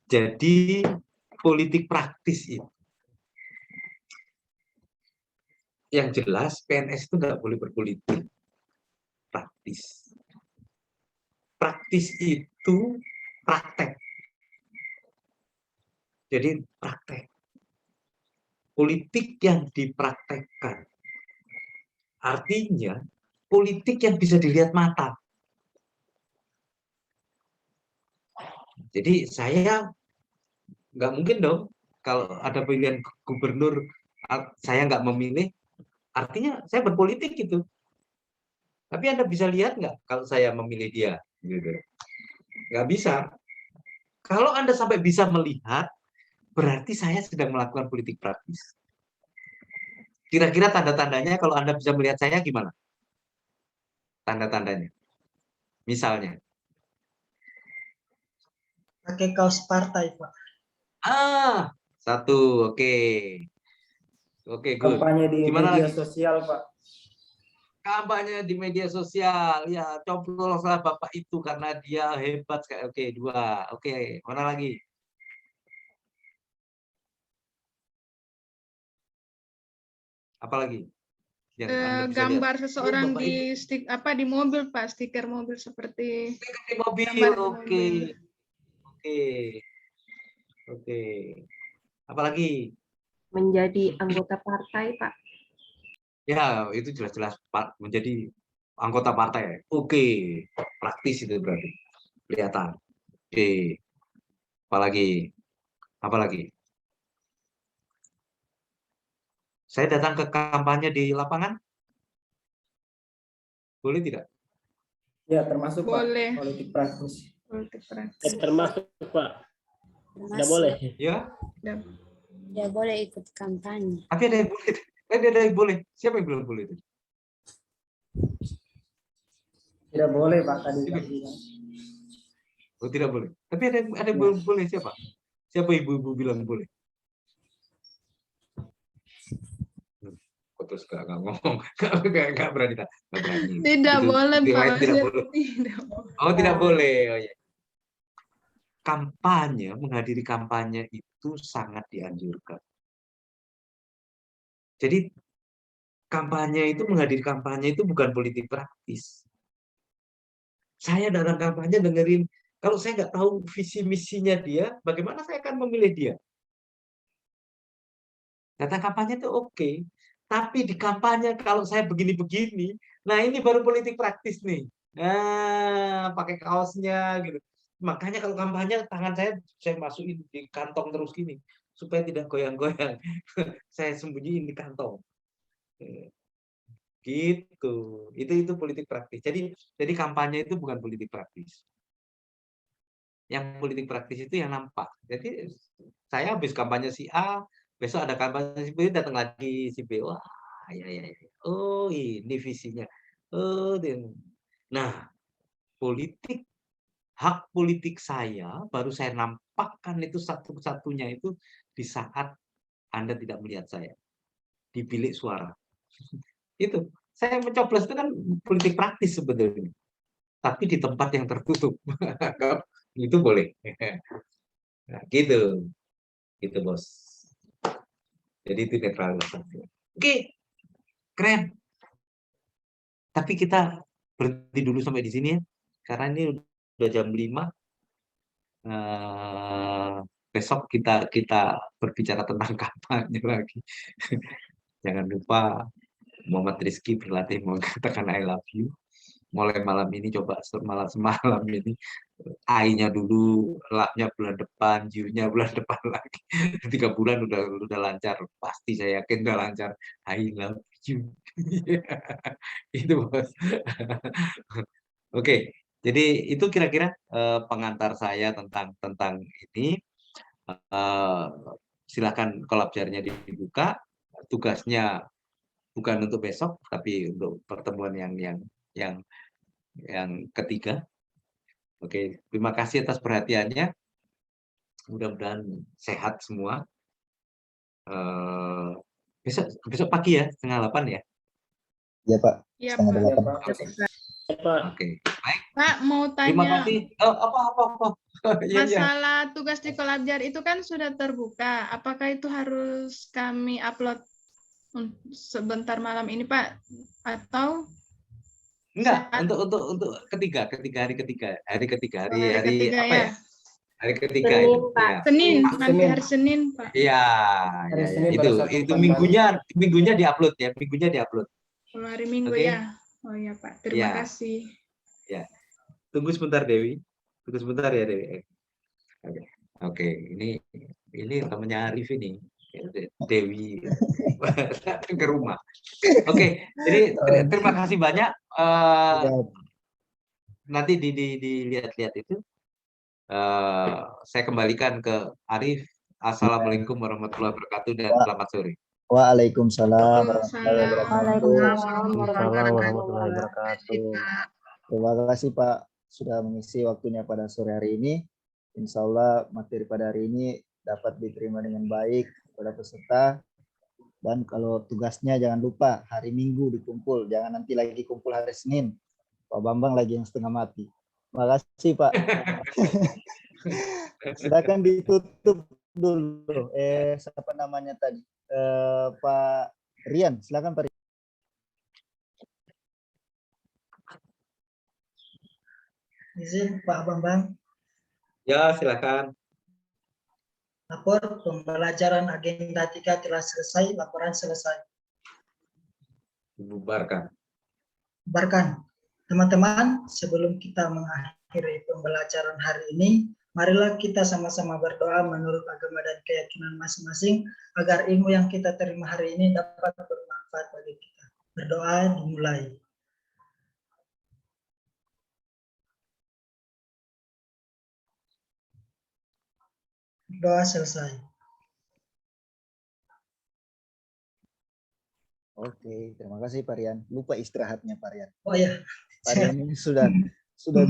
Jadi politik praktis itu, yang jelas PNS itu nggak boleh berpolitik praktis. Praktis itu praktek. Jadi praktek. Politik yang dipraktekkan. Artinya politik yang bisa dilihat mata. Jadi saya nggak mungkin dong kalau ada pilihan gubernur saya nggak memilih, artinya saya berpolitik gitu. Tapi Anda bisa lihat nggak kalau saya memilih dia? Gitu. Nggak bisa. Kalau Anda sampai bisa melihat, berarti saya sedang melakukan politik praktis. Kira-kira tanda-tandanya kalau Anda bisa melihat saya gimana? Tanda-tandanya. Misalnya. Pakai kaos partai, Pak. Satu, oke. Oke, good. Kampanye di Gimana media lagi? sosial, Pak. Kampanye di media sosial, ya coploslah Bapak itu karena dia hebat. Oke, 2. Oke, mana lagi? Apalagi? Gambar seseorang di di mobil, Pak, stiker mobil seperti di mobil. Oke. Apalagi? Menjadi anggota partai, Pak. Ya, itu jelas-jelas menjadi anggota partai. Oke, praktis itu berarti. Kelihatan. Oke. Apalagi? Saya datang ke kampanye di lapangan? Boleh tidak? Ya, termasuk boleh. Pak, politik praktis. Politik praktis. Termasuk, Pak. Tidak boleh. Ya? Ya boleh ikut kampanye. Tapi ada yang boleh. Ada yang boleh. Siapa yang bilang boleh itu? Tidak boleh, Pak, tadi. Oh, tidak boleh. Tapi ada yang boleh siapa? Siapa ibu-ibu bilang boleh? Terus nggak ngomong, nggak berani. Tidak boleh, Pak. Tidak boleh. Oh, tidak boleh. Oh, ya. Menghadiri kampanye itu sangat dianjurkan. Jadi menghadiri kampanye itu bukan politik praktis. Saya dalam kampanye dengerin, kalau saya nggak tahu visi misinya dia, bagaimana saya akan memilih dia? Datang kampanye itu oke. Tapi di kampanye kalau saya begini-begini, nah ini baru politik praktis nih. Nah, pakai kaosnya gitu. Makanya kalau kampanye tangan saya masukin di kantong terus gini supaya tidak goyang-goyang. Saya sembunyiin di kantong. Gitu. Itu politik praktis. Jadi kampanye itu bukan politik praktis. Yang politik praktis itu yang nampak. Jadi saya habis kampanye si A, besok ada kampanye si B, datang lagi si B. Wah, ya. Oh, ini visinya. Oh, nah, hak politik saya baru saya nampakkan itu satu-satunya itu di saat Anda tidak melihat saya di bilik suara. Itu saya mencoblos itu kan politik praktis sebetulnya, tapi di tempat yang tertutup. Itu boleh. Nah, gitu bos. Jadi itu netralisasi. Oke, keren. Tapi kita berhenti dulu sampai di sini ya, karena ini udah jam 5. Besok kita berbicara tentang kampanye lagi. Jangan lupa Muhammad Rizky berlatih mengatakan I love you. Mulai malam ini coba semalam ini I-nya dulu, love-nya bulan depan, you-nya bulan depan lagi. 3 bulan udah lancar, pasti saya yakin udah lancar. I love you. Itu bos. Oke, jadi itu kira-kira pengantar saya tentang ini. Silakan kolab jarnya dibuka. Tugasnya bukan untuk besok, tapi untuk pertemuan yang ketiga. Oke, terima kasih atas perhatiannya. Mudah-mudahan sehat semua. Besok pagi ya, 7:30 ya. Iya Pak. Iya, 7:30. Oke, baik. Pak, mau Terima tanya. kasih. Apa? Iya. Masalah tugas di Kolabjar itu kan sudah terbuka. Apakah itu harus kami upload sebentar malam ini, Pak? Atau enggak, untuk hari ketiga hari ketiga apa ya? Hari ketiga Senin, itu. Pak. Ya. Senin, nanti hari Senin, Pak. Iya, itu minggunya diupload ya, minggunya diupload. Kalau hari Minggu Oke. ya. Oh ya, Pak. Terima Ya. kasih. Ya. Tunggu sebentar Dewi. Tunggu sebentar ya Dewi. Oke. Ini temannya Arif ini. Dewi datang ke rumah. Oke, jadi terima kasih banyak. Nanti dilihat-lihat itu. Saya kembalikan ke Arif. Assalamualaikum warahmatullahi wabarakatuh dan selamat sore. Waalaikumsalam warahmatullahi warahmatullahi wabarakatuh. Terima kasih Pak sudah mengisi waktunya pada sore hari ini. Insya Allah materi pada hari ini dapat diterima dengan baik pada peserta. Dan kalau tugasnya jangan lupa hari Minggu dikumpul, jangan nanti lagi kumpul hari Senin. Pak Bambang lagi yang setengah mati. Terima kasih Pak. Silakan ditutup dulu. Siapa namanya tadi? Pak Rian, silakan Pak Rian. Izin Pak Bambang. Ya, silakan. Lapor pembelajaran agenda 3 telah selesai, laporan selesai. Bubarkan. Bubarkan. Teman-teman, sebelum kita mengakhiri pembelajaran hari ini, marilah kita sama-sama berdoa menurut agama dan keyakinan masing-masing agar ilmu yang kita terima hari ini dapat bermanfaat bagi kita. Berdoa dimulai. Doa selesai. Oke, terima kasih Pak Rian. Lupa istirahatnya Pak Rian. Oh ya. Pak Rian ini sudah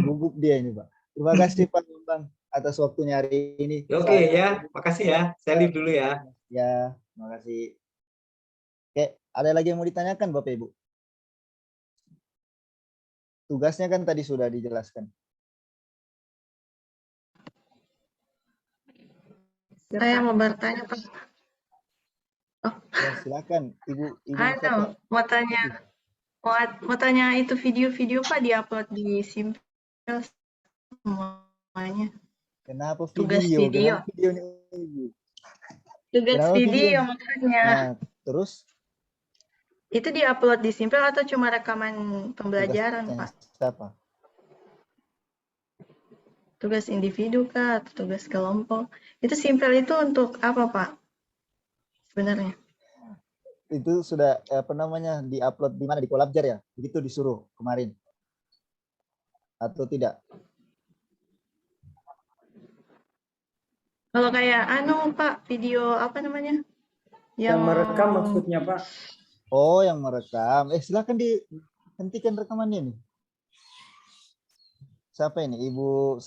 gugup dia ini Pak. Terima kasih Pak Bambang atas waktunya hari ini. Oke ya, makasih ya. Saya leave dulu ya. Ya, terima kasih. Oke, ada lagi yang mau ditanyakan Bapak Ibu? Tugasnya kan tadi sudah dijelaskan. Saya mau bertanya, Pak. Ya, silakan Ibu. Mau tanya itu video-video Pak diupload di Simpel semuanya. Kenapa video? Tugas video. Kenapa video nih Ibu? Tugas Kenapa video makanya. Nah, terus? Itu diupload di Simpel atau cuma rekaman pembelajaran, Pak? Siapa? Tugas individu kah atau tugas kelompok? Itu Simpel itu untuk apa, Pak? Sebenarnya. itu sudah apa namanya diupload di mana, di Kolabjar ya? Begitu disuruh kemarin atau tidak? Kalau kayak Pak, video apa namanya? Yang merekam maksudnya, Pak. Oh, yang merekam. Silakan dihentikan rekamannya nih. Siapa ini? Ibu